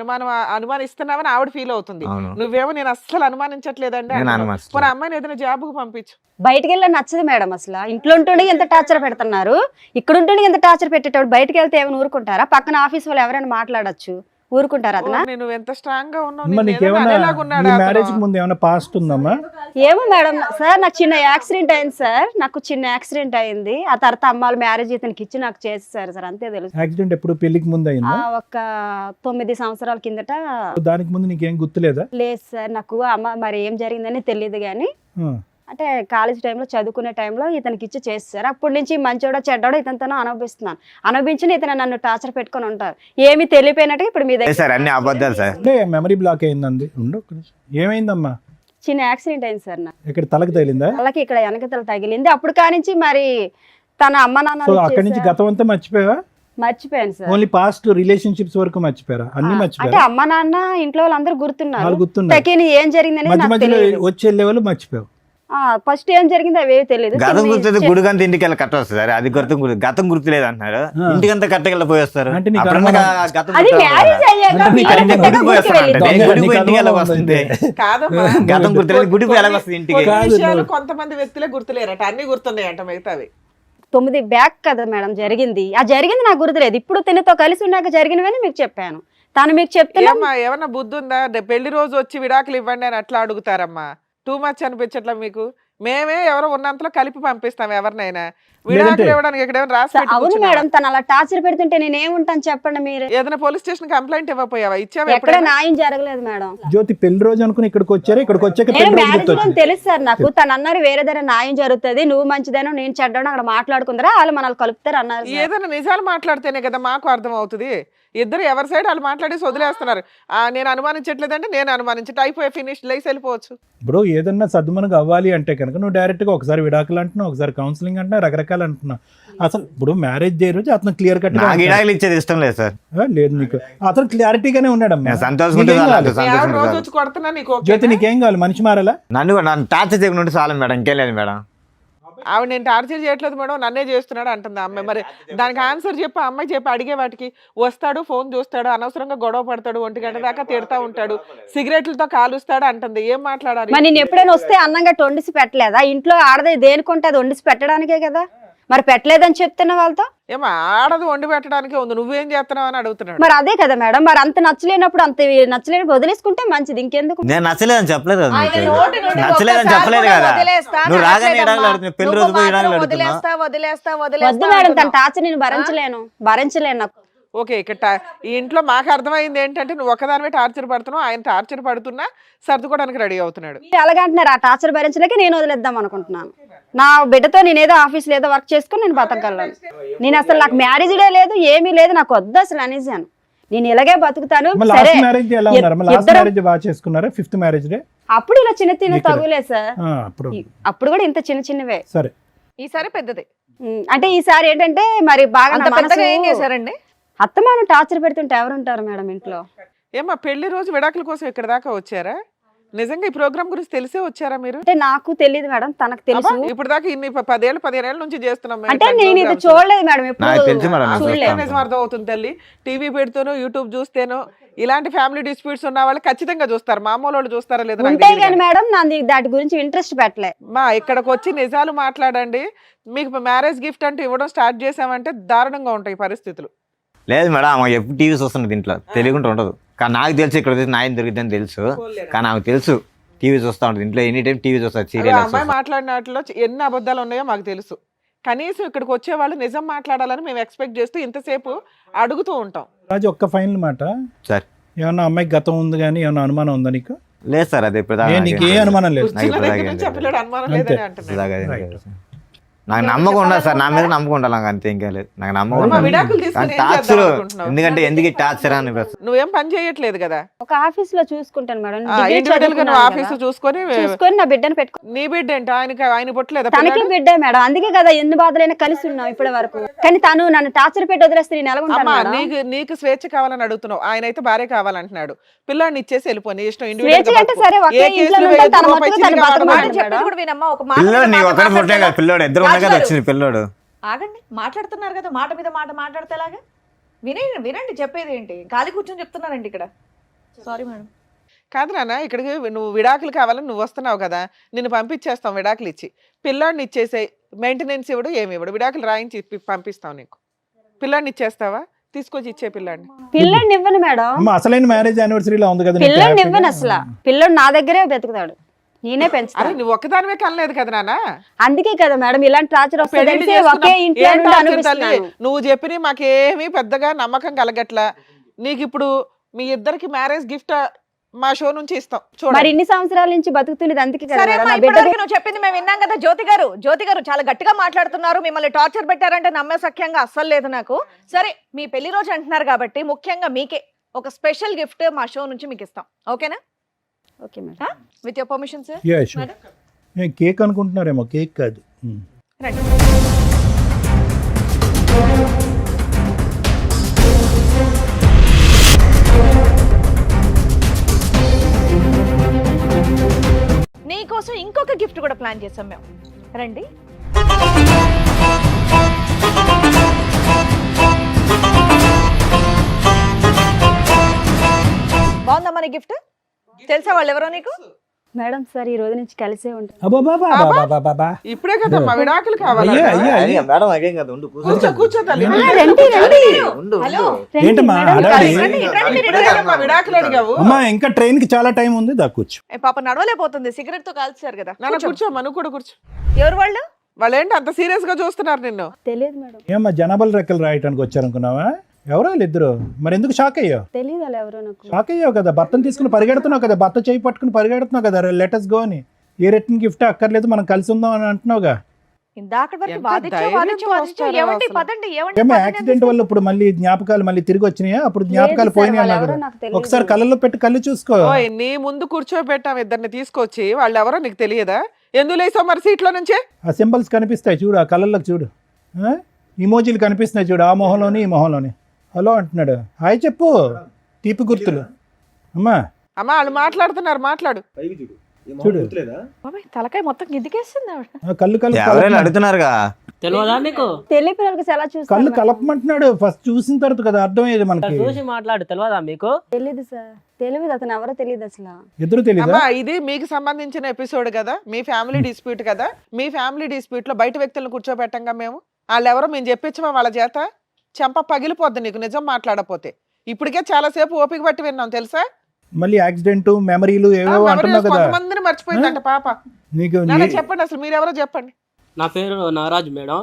అనుమానిస్తున్నావని ఆవిడ ఫీల్ అవుతుంది. అవును. నువ్వేమో నేను అస్సలు అనుమానించట్లేదండి నేను అంటున్నావు. అనుమానిస్తలేదు. మన అమ్మాయిని ఏదైనా జాబ్కు పంపించు. బయటకు వెళ్ళి నచ్చదు మేడం, అసలు ఇంట్లో ఉంటుండే ఎంత టార్చర్ పెడుతున్నారు, ఇక్కడ ఉంటుండే ఎంత టార్చర్ పెట్టేటప్పుడు బయటకు వెళ్తే ఏమైనా ఊరుకుంటారా? పక్కన ఆఫీస్ వాళ్ళు ఎవరైనా మాట్లాడొచ్చు, ఊరుకుంటారా అతను? నువ్వు ఎంత స్ట్రాంగ్ గా ఉన్నావు, అమ్మా, నిన్ను ఏదైనా నీకేమన్నా అనేలాగున్నాడా నీ అతను? మ్యారేజ్ కి ముందు ఏమైనా పాస్ట్ ఉందమ్మా? ఏమో మేడం సార్, నాకు చిన్న యాక్సిడెంట్ అయింది సార్, నాకు చిన్న యాక్సిడెంట్ అయింది. ఆ తర్వాత అమ్మాళ్ళు మ్యారేజ్ ఇతనికి ఇచ్చి నాకు చేసేసారు సార్, అంతే తెలుసు. యాక్సిడెంట్ ఎప్పుడు పెళ్లికి ముందు అయిందా? ఒక 9 సంవత్సరాల కిందట. దానికి ముందు నీకేం గుర్తులేదా? లేదు సార్, నాకు అమ్మ మరి ఏం జరిగిందని తెలియదు కానీ అంటే కాలేజ్ టైంలో చదువుకునే టైంలో ఇతనికి ఇచ్చి చేస్తారు. అప్పటి నుంచి మంచోడో చెడ్డోడో ఇతనితోనో అనుభవిస్తున్నాను. అనుభవించిన ఇతను నన్ను టార్చర్ పెట్టుకొని ఉంటారు. ఏమి తెలియపోయినట్టు ఇప్పుడు మీ దగ్గర సార్ అన్ని అబద్ధాలు సార్. అంటే మెమరీ బ్లాక్ అయిందండి. ఉండు ఒక్క నిమిషం. ఏమైందమ్మా? చిన్న యాక్సిడెంట్ అయింది సార్. నాకు ఇక్కడ తలకు తగిలిందా? వాళ్ళకి ఇక్కడ వెనకతల తగిలింది. అప్పుడు కానించి మరి తన అమ్మ సో నాన్న అక్కడి నుంచి గతం అంతా మర్చిపోయావా? మర్చిపోయాను సార్. ఓన్లీ పాస్ట్ రిలేషన్షిప్స్ వరకు మర్చిపోయారా? అన్ని అంటే మర్చిపోయారా? అమ్మ నాన్న ఇంట్లో వాళ్ళందరూ గుర్తున్నారు. వాళ్ళు గుర్తున్నారు. తకిని ఏం జరిగిందని మధ్య నాకు మధ్యలో తెలియదు. వచ్చే లెవెల్ మర్చిపోయావు. ఫస్ట్ ఏం జరిగింది అవేవి తెలియదు. గతం గుర్తుంది, గుడికంతా ఇంటికి వెళ్ళి కట్ట వస్తుంది సార్. అది గతం గుర్తులేదు అంటున్నారు. ఇంటికంతా కట్టకెళ్ళి పోయేస్తారు. అంటే నీకు అప్పుడన్నా అనుమానం- గతం అది గుర్తు మ్యారేజ్ రావాలి. అయ్యాక అంటే నీకు పిల్లలు అనుమానం పుట్టాక గుడికి గుడికి పోయేస్తారంటే వెళ్ళిద్దాం. గుడికి నీకు ఇంటికి ఎలా అనుమానం వస్తుంది? కాదమ్మా గతం గుర్తులేదు, గుడికి ఎలా వస్తుంది ఇంటికి? కొన్ని కాదు, విషయాలు నువ్వు- కొంతమంది వ్యక్తులే గుర్తులేరట, అన్ని గుర్తున్నాయంట మిగతావి. 9 బ్యాక్ కదా మేడం జరిగింది. ఆ జరిగింది నాకు గుర్తులేదు. ఇప్పుడు తినతో కలిసి ఉన్నాక జరిగినవని మీకు చెప్పాను. తను మీకు చెప్తున్నా ఏమ్మా ఏమన్నా బుద్ధి ఉందా? పెళ్లి రోజు వచ్చి విడాకులు ఇవ్వండి అని అట్లా అడుగుతారమ్మా. టూ మచ్ అనిపించట్లా మీకు? మేమే ఎవరో ఉన్నంతలో కలిపి పంపిస్తాం ఎవరినైనా. విడాకులు ఇవ్వడానికి ఇక్కడ ఏమైనా రాసి పెట్టి అవును కూర్చున్నావా? మేడం, తను అలా టార్చర్ పెడుతుంటే నేను ఏముంటాను చెప్పండి మీరు. ఏదైనా పోలీస్ స్టేషన్ కంప్లైంట్ ఇవ్వపోయావా? ఇచ్చావా ఎక్కడ ఎప్పుడైనా? న్యాయం జరగలేదు మేడం. జ్యోతి పెళ్లి రోజు అనుకుని ఇక్కడికి వచ్చారు. ఇక్కడికి వచ్చాక నేను పెళ్లి రోజు మ్యారేజ్ లో గుర్తొచ్చింది. తెలుసు సార్ నాకు. తను అన్నారు వేరే దగ్గర న్యాయం జరుగుతుంది, నువ్వు మంచిదేనో నేను చెడ్డానో అక్కడ మాట్లాడుకుందరా వాళ్ళు మనల్ని కలుపుతారు అన్నారు సార్. ఏదైనా నిజాలు మాట్లాడితేనే కదా మాకు అర్థం అవుతుంది. ఇద్దరు ఎవరి సైడ్ వాళ్ళు మాట్లాడేసి వదిలేస్తున్నారు. నేను అనుమానించట్లేదంటే నేను అనుమానించట అయిపోయి ఫినిష్ లేసి వెళ్ళిపోవచ్చు. బ్రో ఏదన్నా సద్దుమనకు అవ్వాలి అంటే కనుక నువ్వు డైరెక్ట్ గా ఒకసారి విడాకులు అంటున్నావు, ఒకసారి కౌన్సిలింగ్ అంటున్నా, రకరకాలు అంటున్నావు. అసలు ఇప్పుడు మ్యారేజ్ డే రోజు అతను క్లియర్ కట్ నాకు విడాకులు ఇచ్చేది ఇష్టం లేదు సార్. లేదు, నీకు అతను క్లారిటీగానే ఉన్నాడమ్మా. నేను సంతోషంగా నీకేం ఉంటే కావాలి? మీ ఆవిడ సంతోషంగా రోజు సార్. వచ్చి కొడుతున్నా నీకు ఓకేనా? జ్యోతి నీకేం కావాలి? మనిషి మారాలా? నన్ను టార్చర్ చేయకుండా చాలు మేడం, ఇంకేం లేదు మేడం. ఆవిడ నేను టార్చర్ చేయట్లేదు మేడం, నన్నే చేస్తున్నాడు అంటుంది ఆ అమ్మాయి. మరి దానికి ఆన్సర్ చెప్పి ఆ అమ్మాయి చెప్పి అడిగే వాటికి వస్తాడు, ఫోన్ చూస్తాడు, అనవసరంగా గొడవ పడతాడు, 1 గంట దాకా తిడతా ఉంటాడు, సిగరెట్లతో కాలుస్తాడు అంటుంది. ఏం మాట్లాడాలి? మరి నేను ఎప్పుడైనా వస్తే అన్నంగా వండిసి పెట్టలేదా? ఇంట్లో ఆడది దేనికుంటే అది వండిసి పెట్టడానికే కదా. మరి పెట్టలేదని చెప్తున్నా వాళ్ళతో. ఏమో ఆడదు వండి పెట్టడానికే ఉంది, నువ్వేం చేస్తున్నావు అని అడుగుతున్నాడు. మరి అదే కదా మేడం. మరి అంత నచ్చలేనప్పుడు అంత నచ్చలేనప్పుడు వదిలేసుకుంటే మంచిది. ఇంకెందుకు? నేను నచ్చలేదని చెప్పలేదు కదా ఆయన నీకు. నోటి నుండి నచ్చలేదని ఒక్కసారి చెప్పలేదు కూడా కదా. వదిలేస్తా నువ్వు రాగానే అనట్లేదమ్మా. విడాకులు అడుగుతున్నావు, పెళ్లి రోజు నువ్వు పోయి మాత్రం విడాకులు అడుగుతున్నావు. వద్దు మేడం, తన టార్చర్ నేను భరించలేను నాకు. ఓకే, ఇక్కడ ఈ ఇంట్లో మాకు అర్థమైంది ఏంటంటే నువ్వు ఒకదానివే టార్చర్ పడుతున్నావు, ఆయన టార్చర్ పడుతున్నా సర్దుకోవడానికి రెడీ అవుతున్నాడు. మీరు అలాగంటున్నారు. ఆ టార్చర్ భరించలేక నేను వదిలేద్దాం అనుకుంటున్నాను. నా బిడ్డతో నేనేదో ఆఫీస్లో ఏదో వర్క్ చేసుకుని నేను బతకగలను. నేను అసలు నాకు మ్యారేజ్ డే లేదు, ఏమీ లేదు, నాకు వద్దు అసలు అనేసాను. నేను ఇలాగే బతుకుతాను. సరే, లాస్ట్ మ్యారేజ్ ఎలా ఉన్నారు? లాస్ట్ ఇద్దరం- మ్యారేజ్ బాగా చేసుకున్నారా? 5th మ్యారేజ్ డే అప్పుడు ఇలా చిన్న తగులేదు సార్. అప్పుడు అప్పుడు కూడా ఇంత చిన్నవే. సరే. ఈసారి పెద్దది. అంటే ఈసారి ఏంటంటే మరి బాగా అంత నా పెద్దగా ఏం మనసు- చేశారండి? అత్తమాను టార్చర్ పెడుతుంటే ఎవరుంటారు మేడం ఇంట్లో? ఏమా పెళ్లి రోజు విడాకుల కోసం ఇక్కడ దాకా వచ్చారా? నిజంగా ఈ ప్రోగ్రామ్ గురించి తెలిసే వచ్చారా మీరు? అంటే నాకు తెలియదు మేడం, తనకు తెలుసు. అబ్బా, ఇప్పుడు దాకా ఇన్ని 10 ఏళ్ళ నుంచి చేస్తున్నాం మేము అంటే ఇట్లాంటి నేను ఇది programs. చూడలేదు మేడం, ఎప్పుడు నాకు తెలుసు మేడం, నాకు చూడలేదు. తెలుసు. నిజం అర్థం అవుతుంది తల్లి. టీవీ పెడుతూనో యూట్యూబ్ చూస్తేనో ఇలాంటి ఫ్యామిలీ డిస్ప్యూట్స్ ఉన్న వాళ్ళు ఖచ్చితంగా చూస్తారు. మామూలు వాళ్ళు చూస్తారా లేదా నాకు ఉంటే తెలియదు కానీ కానీ. మేడం నాది దాటి గురించి ఇంట్రెస్ట్ పెట్టలే. మా ఇక్కడికి వచ్చి నిజాలు మాట్లాడండి. మీకు మ్యారేజ్ గిఫ్ట్ అంటే ఇవ్వడం స్టార్ట్ చేసామంటే దారుణంగా ఉంటాయి పరిస్థితులు. లేదు మేడం, ఆమె ఎప్పుడు టీవీ చూస్తున్నది ఇంట్లో, తెలియకుండా ఉండదు. కానీ నాకు తెలుసు ఇక్కడ వచ్చి న్యాయం దొరికిద్దని తెలుసు. కానీ ఆమెకు తెలుసు టీవీ చూస్తూ ఉంటుంది ఇంట్లో, ఎనీ టైం టీవీ చూస్తారు, అలా సీరియల్. అమ్మాయి మాట్లాడిన వాటిలో ఎన్ని అబద్ధాలు ఉన్నాయో మాకు తెలుసు. కనీసం ఇక్కడికి వచ్చే వాళ్ళు నిజం మాట్లాడాలని మేము ఎక్స్పెక్ట్ చేస్తూ ఇంతసేపు అడుగుతూ ఉంటాం. రాజు ఒక్క ఫైనల్ మాట. సార్ ఏమన్నా అమ్మాయికి గతం ఉంది కానీ ఏమన్నా అనుమానం ఉందా నీకు? లేదు సార్, అది ఇప్పుడు నీకు ఏ అనుమానం లేదు? కూర్చున్న దగ్గర నుంచి చెప్పలేడు అనుమానం లేదని అంటున్నాడు. నాకు నమ్మకం ఉండదు సార్, నా మీద నమ్మకం ఉండాలి, నాకు అంతే, ఇంకా లేదు. నాకు నమ్మకం అమ్మా, ఉండదు. విడాకులు తీసుకుని ఏం టార్చర్ చేద్దాం అనుకుంటున్నావు? ఎందుకంటే ఎందుకు టార్చర్ అని నువ్వేం పని చేయట్లేదు కదా. ఒక ఆఫీస్ లో చూసుకుంటాను మేడం. ఇండివిజువల్ గా నువ్వు ఆఫీస్ చూసుకొని చూసుకొని నా బిడ్డను పెట్టుకో. నీ బిడ్డ ఏంటి? ఆయన పుట్టలేదా తనకి పిల్లాడు? బిడ్డే మేడం, అందుకే కదా ఎన్ని బాధలైనా కలిసి ఉన్నాం ఇప్పటి వరకు. కానీ తను నన్ను టార్చర్ పెట్టి వదిలేస్తే నేను ఎలా ఉంటాను అమ్మా, మేడం? నీకు స్వేచ్ఛ కావాలని అడుగుతున్నావు, ఆయన అయితే భార్య కావాలంటున్నాడు. పిల్లాడిని ఇచ్చేసి వెళ్ళిపో, నీ ఇష్టం. స్వేచ్ఛ అంటే సరే, ఒకే ఇంట్లో ఉంటాను, తన మట్టుకు తను బతకమని చెప్పేది కూడా వినమ్మా. ఒక మాట పిల్లోడు మీద నీ మాట ఒకటి పుట్టే మాట్లాడితే కదా, పిల్లోడు ఇద్దరు ఉన్నా కదా రాజుగారు, వచ్చింది పిల్లోడు. ఆగండి, మాట్లాడుతున్నారు కదా, మాట మీద మాట మాట్లాడితే ఎలాగా? వినండి చెప్పేది ఏంటి? ఖాళీ కూర్చొని చెప్తున్నారండి ఇక్కడ. Sorry madam. కాదు నాన్న, ఇక్కడికి నువ్వు విడాకులు కావాలని నువ్వు వస్తున్నావు కదా, నిన్ను పంపించేస్తాం విడాకులు ఇచ్చి. పిల్లాడిని ఇచ్చేసే మెయింటెనెన్స్ ఇవ్వడు, ఏమి ఇవ్వడు, విడాకులు రాయించి పంపిస్తాం నీకు. పిల్లాడిని ఇచ్చేస్తావా? తీసుకొచ్చి ఇచ్చే పిల్లాడిని. పిల్లని ఇవ్వను మేడం, అమ్మ అసలైన మ్యారేజ్ యానివర్సరీలో ఉంది కదా నీకు పిల్లని హ్యాపీగా? ఇవ్వను అసలు. పిల్లడు నా దగ్గరే బతుకుతాడు, నేనే అరే పెంచుతాను. నువ్వు ఒక్కదానివే కనలేదు కదా నాన్న. అందుకే కదా మేడం ఇలాంటి టార్చర్ పెళ్లి వస్తుంది. చేసుకున్నాం. ఒకే ఇంట్లో ఏం నుండి టార్చర్ తల్లి? అనుభవిస్తున్నాను. నువ్వు చెప్పిన మాకేమీ పెద్దగా నమ్మకం కలగట్లా. నీకు ఇప్పుడు మీ ఇద్దరికి మ్యారేజ్ గిఫ్ట్ మా షో నుంచి ఇస్తాం మరి చూడండి. ఇన్ని సంవత్సరాల నుంచి బతుకుతున్నది అందుకే కదా సరే మేడం. అమ్మా, నా బిడ్డ ఇప్పటివరకు నువ్వు చెప్పింది మేము విన్నాం కదా. జ్యోతి గారు చాలా గట్టిగా మాట్లాడుతున్నారు, మిమ్మల్ని టార్చర్ పెట్టారంటే నమ్మే సఖ్యంగా అస్సలు లేదు నాకు. సరే మీ పెళ్లి రోజు అంటున్నారు కాబట్టి ముఖ్యంగా మీకే ఒక స్పెషల్ గిఫ్ట్ మా షో నుంచి మీకు ఇస్తాం, ఓకేనా? Okay madam. With your permission sir. Yeah sure. నేను కేక్ అనుకుంటున్నారేమో, కేక్ కాదు. రండి. నీకోసం ఇంకొక గిఫ్ట్ కూడా ప్లాన్ చేసాం మేము. రండి. బాగుందమ్మా నీ గిఫ్ట్? తెలుసా వాళ్ళు ఎవరో నీకు? మేడం సార్ ఈ రోజు నుంచి కలిసే ఉంటాం. అబ్బాబాబాబాబాబా. ఇప్పుడే కదమ్మా విడాకులు కావాలి. అయ్యా, అయ్యా, అయ్యా. మేడం అదేం కదా, ఉండు కూర్చో. కూర్చో కూర్చో తల్లి. రండి రండి ఉండు హలో. రండి ఏంటమ్మా మేడం, హడావిడి? రండి, రండి, మీరు ఇప్పుడే కదమ్మా విడాకులు అడిగావు. అమ్మా ఇంకా ట్రైన్ కి చాలా టైం ఉంది, దా కూర్చో. ఏ పాప నడవలేకపోతుంది, సిగరెట్ తో కాల్చారు కదా. నాన్న కూర్చోమ్మా, నువ్వు కూడా కూర్చో. ఎవరు వాళ్ళు? వాళ్ళు ఏంటి అంత సీరియస్ గా చూస్తున్నారు నిన్ను? తెలియదు మేడం. ఏమ్మా జనాభాలు రెక్కలు రాయటానికి వచ్చారనుకున్నావా? ఎవరో ఇద్దరు, మరి ఎందుకు షాక్ అయ్యావు? తెలియదు వాళ్ళు ఎవరో నాకు. షాక్ అయ్యావు కదా, భర్తను తీసుకుని పరిగెడుతున్నావు కదా, భర్త చేయి పట్టుకుని పరిగెడుతున్నావు కదా, లెటర్స్ గో అని. ఏ రిటర్న్ గిఫ్ట్ అక్కర్లేదు, మనం కలిసి ఉందాం అని అంటున్నావుగా. ఇందాక వరకు ఎంత వాదించు ధైర్యంతో వాదించు వాదించు. వస్తారో ఏమండి అసలు. పదండి, ఏమండి ఏమో పదండి యాక్సిడెంట్ వల్ల ఇప్పుడు మళ్ళీ జ్ఞాపకాలు మళ్ళీ తిరిగి వచ్చినాయా? అప్పుడు జ్ఞాపకాలు లేదు సార్, పోయినాయి వాళ్ళు అన్నా ఎవరో కదా. నాకు తెలియదు. ఒకసారి కళ్ళల్లో పెట్టి కళ్ళు చూసుకో. ఓయ్ నీ ముందు కూర్చోబెట్టాం ఇద్దరిని తీసుకొచ్చి, వాళ్ళు ఎవరో నీకు తెలియదా? ఎందుకు లేసావు మరి సీట్లో నుంచి? ఆ సింబల్స్ కనిపిస్తాయి చూడు, ఆ కళ్ళల్లోకి చూడు, ఇమోజీలు కనిపిస్తున్నాయి చూడు, ఆ మొహంలోని ఈ మొహంలోని. హలో అంటున్నాడు, హాయ్ చెప్పు, తీపి గుర్తులు. అమ్మా అమ్మా వాళ్ళు మాట్లాడుతున్నారు, మాట్లాడు. చూడు. బాబాయ్, తలకాయ మొత్తం గిద్దికేస్తుంది ఆవిడ. ఆ కళ్ళు ఎవరైనా కలుపు, అడుగుతున్నారుగా. తెలియదా నీకు? తెలియ పిల్లలకి ఎలా కళ్ళు చూస్తారు? కలపమంటున్నాడు. ఫస్ట్ చూసిన తర్వాత కదా అర్థమయ్యేది మనకి. చూసి మాట్లాడు, తెలియదా మీకు? తెలియదు సార్, తెలియదు, అతను ఎవరో తెలియదు అసలు. ఎదురు తెలీదా? అమ్మా ఇది మీకు సంబంధించిన ఎపిసోడ్ కదా, మీ ఫ్యామిలీ డిస్ప్యూట్ కదా. మీ ఫ్యామిలీ డిస్ప్యూట్ లో బయట వ్యక్తులను కూర్చోబెట్టంగా మేము. వాళ్ళు ఎవరో మేము చెప్పించమా వాళ్ళ చేత? చెంప పగిలిపోద్ది నీకు నిజం మాట్లాడపోతే. ఇప్పటికే చాలా సేపు ఓపిక పట్టి విన్నాం తెలుసా. మళ్ళీ యాక్సిడెంట్ మెమరీలు ఏవో అంటున్నావు కదా. కొంతమందిని మర్చిపోయిందంట పాప. నీకు నాన్న చెప్పండి అసలు మీరెవరో చెప్పండి. నా పేరు నాగరాజు మేడం.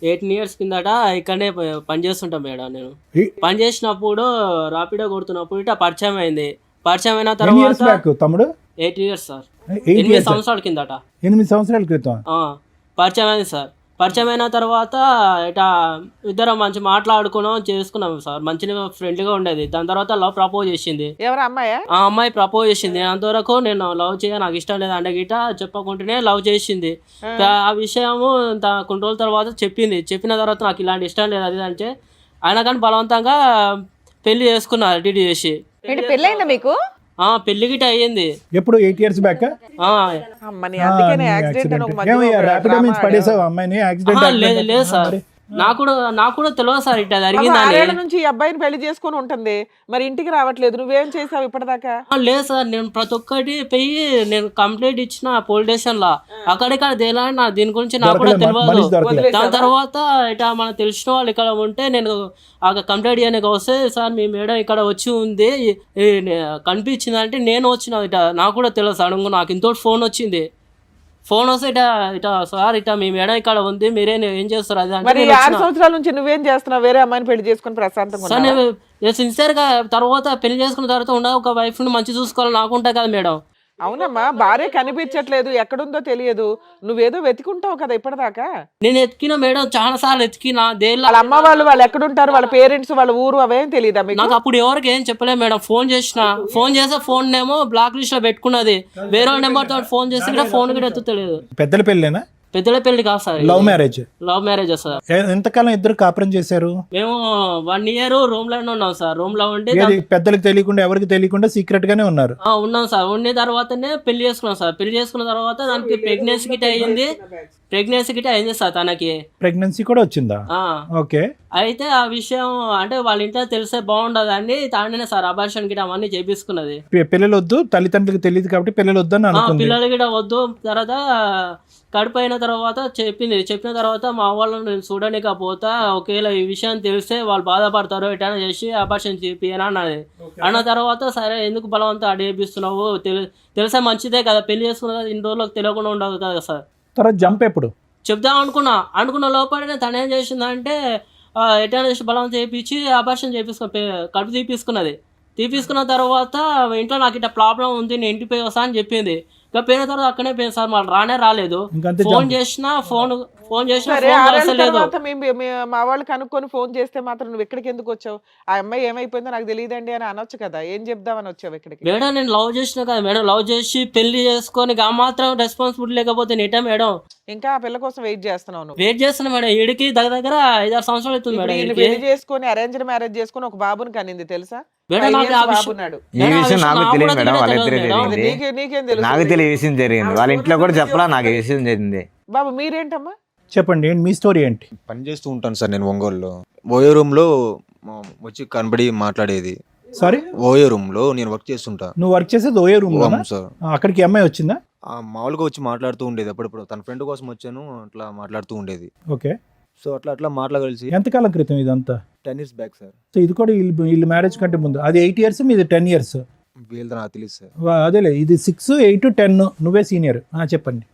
18 years కిందట ఇక్కడనే పని చేస్తుంటా మేడం. నేను పని చేసినప్పుడు రాపిడో కొడుతున్నప్పుడు ఇట్లా పరిచయం అయింది. పరిచయం అయిన ఎన్ని ఇయర్స్ తర్వాత బ్యాక్ తమ్ముడు? 8 years సార్. 8 8 years. సంవత్సరాల కిందట 8 సంవత్సరాల క్రితం. పరిచయం అయింది సార్. పరిచయం అయిన తర్వాత ఇట్లా ఇద్దరం మంచి మాట్లాడుకున్నాం, చేసుకున్నాం సార్. మంచిగా ఫ్రెండ్లీగా ఉండేది. దాని తర్వాత లవ్ ప్రపోజ్ చేసింది. ఎవరు అమ్మాయా? ఆ అమ్మాయి ప్రపోజ్ చేసింది. అంతవరకు నేను లవ్ చేయ, నాకు ఇష్టం లేదు అంటే గిట చెప్పకుంటేనే లవ్ చేసింది. ఆ విషయము కొన్ని రోజుల తర్వాత చెప్పింది. చెప్పిన తర్వాత నాకు ఇలాంటి ఇష్టం లేదు అది అంటే, అయినా కానీ బలవంతంగా పెళ్లి చేసుకున్నా డిడి చేసి. ఏంటి పెళ్ళయిందా మీకు? పెళ్లి గిట అయ్యింది. ఎప్పుడు 8 years బ్యాక్? అమ్మని అందుకనే యాక్సిడెంట్ అని ఒక మధ్యలో ఒక ర్యాపిడో డ్రామా నుంచి పడేసావు అమ్మాయిని యాక్సిడెంట్? లేదు లేదు సార్, నాకు కూడా తెలియదు సార్ ఇట్లా జరిగిందని. 6 ఏళ్ల నుంచి ఈ అబ్బాయిని పెళ్లి చేసుకొని ఉంటుంది, మరి ఇంటికి రావట్లేదు. నువ్వేం చేసావు ఇప్పటిదాకా? లేదు సార్, నేను ప్రతి ఒక్కటి పోయి నేను కంప్లైంట్ ఇచ్చిన పోలీస్ స్టేషన్ లో. అక్కడిక్కడ తేలా దీని గురించి నాకు కూడా తెలియదు. దాని తర్వాత ఇట్లా మనకు తెలిసిన వాళ్ళు ఇక్కడ ఉంటే నేను ఆ కంప్లైంట్ చేయడానికి వస్తే, సార్ మీ మేడం ఇక్కడ వచ్చి ఉంది కనిపించింది అంటే నేను వచ్చిన ఇట. నాకు కూడా తెలియదు. సడన్గా నాకు ఇంతో ఫోన్ వచ్చింది. ఫోన్ వస్తే ఇటా సార్ ఇటా మీ మేడం ఇక్కడ ఉంది, మీరే ఏం చేస్తారు అది మరి అంటే 6 సంవత్సరాల నుంచి నువ్వేం చేస్తున్నావు? వేరే అమ్మాయిని పెళ్లి చేసుకుని ప్రశాంతంగా సార్ ఉన్నావా? నేను సిన్సియర్ గా తర్వాత పెళ్లి చేసుకున్న తర్వాత ఒక వైఫ్ ని మంచి చూసుకోవాలి నాకు ఉంటాయి కదా మేడం. అవునమ్మా, భార్య కనిపించట్లేదు, ఎక్కడుందో తెలియదు, నువ్వేదో వెతుకుంటావు కదా ఇప్పటిదాకా. నేను ఎత్తికిన మేడం, చాలా సార్లు ఎత్తికిన. వాళ్ళ అమ్మ వాళ్ళు ఎక్కడుంటారు, వాళ్ళ పేరెంట్స్, వాళ్ళ ఊరు అవేం తెలియదా మీకు? నాకు అప్పుడు ఎవరికి ఏం చెప్పలేదు మేడం. ఫోన్ చేస్తే ఫోన్ ఏమో బ్లాక్ లిస్ట్ లో పెట్టుకున్నది. వేరే నెంబర్ తో ఫోన్ చేస్తే కూడా ఫోన్ కూడా ఎత్తుతలేదు. పెద్దల పెళ్ళేనా? పెద్దల పెళ్లి కాదు sir, love marriage. Love marriage sir. ఎంతకాలం ఇద్దరు కాపురం చేశారు? మేము 1 year రూమ్ లోనే ఉన్నాం సార్. రూమ్ లో ఉంటే పెద్దలకు తెలియకుండా ఎవరికి తెలియకుండా సీక్రెట్ గానే ఉన్నారు? ఉన్నాం సార్. ఉన్న తర్వాతనే పెళ్లి చేసుకున్నాం సార్. పెళ్లి చేసుకున్న తర్వాత దానికి ప్రెగ్నెన్సీ గిట్ అయింది సార్. తనకి ప్రెగ్నెన్సీ కూడా వచ్చిందా? ఓకే. అయితే ఆ విషయం అంటే వాళ్ళ ఇంట్లో తెలిసే బాగుండదు అని తానే సార్ అబార్షన్ గిట అవన్నీ చేపించుకున్నది. పిల్లలు వద్దు, తల్లిదండ్రులకు తెలియదు కాబట్టి పిల్లలు వద్దు అని అనుకుంది. పిల్లలు గిట వద్దు. తర్వాత కడుపు అయిన తర్వాత చెప్పిన తర్వాత మా వాళ్ళని నేను చూడలేకపోతా, ఒకవేళ ఈ విషయం తెలిస్తే వాళ్ళు బాధపడతారు, ఎటైనా చేసి అబార్షన్ చేపియని అన్నది. అన్న తర్వాత సరే ఎందుకు బలవంతం అడిగిస్తున్నావు, తెలిసే మంచిదే కదా, పెళ్లి చేసుకున్న ఇన్ని రోజులకు తెలియకుండా ఉండదు కదా సార్. తర్వాత జంప్ ఎప్పుడు చెప్దాం అనుకున్న లోపలనే తను ఏం చేసిందంటే ఎటైనా చేసి బలవంతం చేయించి అబార్షన్ కడుపు తీపించుకున్నది. తీపించుకున్న తర్వాత ఇంట్లో నాకు ఇట్లా ప్రాబ్లం ఉంది, నేను ఇంటికి పోయి వస్తా అని చెప్పింది. ఇంకా పోయిన తర్వాత అక్కడే పోయింది సార్, మళ్ళీ రాలేదు. ఇంకంతే ఫోన్ చేసినా ఫోన్ సరే, ఫోన్ 6 ఏళ్ల కలసలేదు. తర్వాత మా వాళ్ళు కనుక్కొని ఫోన్ చేస్తే మాత్రం నువ్వు ఎక్కడికి ఎందుకు వచ్చావు? ఆ అమ్మాయి ఏమైపోయిందో నాకు తెలియదండి అని అనొచ్చు కదా, ఏం చెప్దామని వచ్చావు ఇక్కడికి? మేడం నేను లవ్ చేసిన కదా మేడం, లవ్ చేసి పెళ్లి చేసుకొని ఆ మాత్రం రెస్పాన్సిబిలిటీ లేకపోతే నేటా మేడం? ఇంకా ఆ పిల్ల కోసం వెయిట్ చేస్తున్నావు నువ్వు? వెయిట్ చేస్తున్నా మేడం, ఈడికి దగ్గర 5-6 సంవత్సరాలు అవుతుంది ఇప్పుడు మేడం. ఈయన ఈడికి. పెళ్లి చేసుకొని అరేంజ్డ్ మ్యారేజ్ చేసుకొని ఒక బాబుని కనింది తెలుసా? మేడం 5 నాకు years ఆ బాబు విషయం- ఉన్నాడు. ఈ మేడం, ఆ విషయం నాకు నాకు తెలియదు కూడా మేడం, వాళ్ళిద్దరే తెలియదు మేడం. తెలియంది. నీకేం తెలుసు? నాకు తెలియ విషయం జరిగింది, వాళ్ళ ఇంట్లో కూడా చెప్పలా, నాకు ఈ విషయం జరిగింది. బాబు మీరేంటమ్మా? చెప్పండి ఏంటి మీ స్టోరీ ఏంటి? పని చేస్తూ ఉంటాను సార్ నేను ఒంగోలులో. ఓయో రూమ్లో వచ్చి కనబడి మాట్లాడేది. సారీ, ఓయో రూమ్లో నేను వర్క్ చేస్తుంటా. నువ్వు వర్క్ చేసేది ఓయో రూమ్ లో? అవును సార్. అక్కడికి అమ్మాయి వచ్చిందా? మామూలుగా వచ్చి మాట్లాడుతూ ఉండేది అప్పుడప్పుడు, తన ఫ్రెండ్ కోసం వచ్చాను, అట్లా మాట్లాడుతూ ఉండేది. ఓకే, సో అట్లా మాట్లాడగలిసి ఎంతకాలం క్రితం ఇదంతా? 10 years బ్యాక్ సార్. సో ఇది కూడా వీళ్ళు మ్యారేజ్ కంటే ముందు. అది 8 years, మీది 10 years. వీళ్ళతో నాకు తెలియదు సార్. అదేలే, ఇది 6, 8, 10. నువ్వే సీనియర్. చెప్పండి.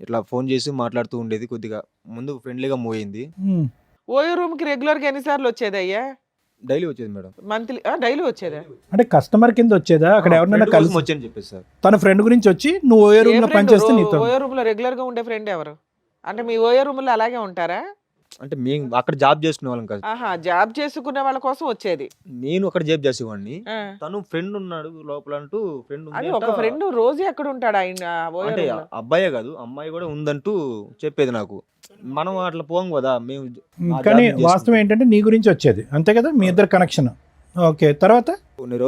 ఇట్లా ఫోన్ చేసి మాట్లాడుతూ ఉండేది, కొద్దిగా ముందు ఫ్రెండ్లీగా మూవ్ అయింది. ఓయో రూమ్ కి రెగ్యులర్ గా ఎన్నిసార్లు వచ్చేది అయ్యా? డైలీ వచ్చేది మేడం. మంత్లీ డైలీ వచ్చేదా? అంటే కస్టమర్ కింద వచ్చేదా? అక్కడ ఎవరినైనా Friend కోసం కలిసి వచ్చాను చెప్పేసి సార్. తన ఫ్రెండ్ గురించి వచ్చి నువ్వు ఓయో రూమ్ లో పనిచేస్తే నీతో. ఓయో రూమ్ లో రెగ్యులర్ గా ఉండే ఫ్రెండ్ ఎవరు? అంటే మీ ఓయో రూమ్ లో అలాగే ఉంటారా? అంటే మేము అక్కడ జాబ్ చేసుకునే వాళ్ళం కాదు, ఆహా, జాబ్ చేసుకునే వాళ్ళ కోసం వచ్చేది. నేను అక్కడ జాబ్ చేసేవాడిని. ఆ. తను ఫ్రెండ్ ఉన్నాడు లోపల అంటూ, ఫ్రెండ్ అది ఒక ఫ్రెండ్ రోజు ఎక్కడ ఉంటాడు ఆయన ఓయో అంటే రూమ్ లో? అబ్బాయే కాదు అమ్మాయి కూడా ఉందంటూ చెప్పేది నాకు. మనం అట్లా పోం కదా మేము. ఆ కానీ జాబ్ వాస్తవం ఏంటంటే నీ గురించి వచ్చేది, అంతే కదా? మీ ఇద్దరు కనెక్షన్. ఓకే, తర్వాత కొన్ని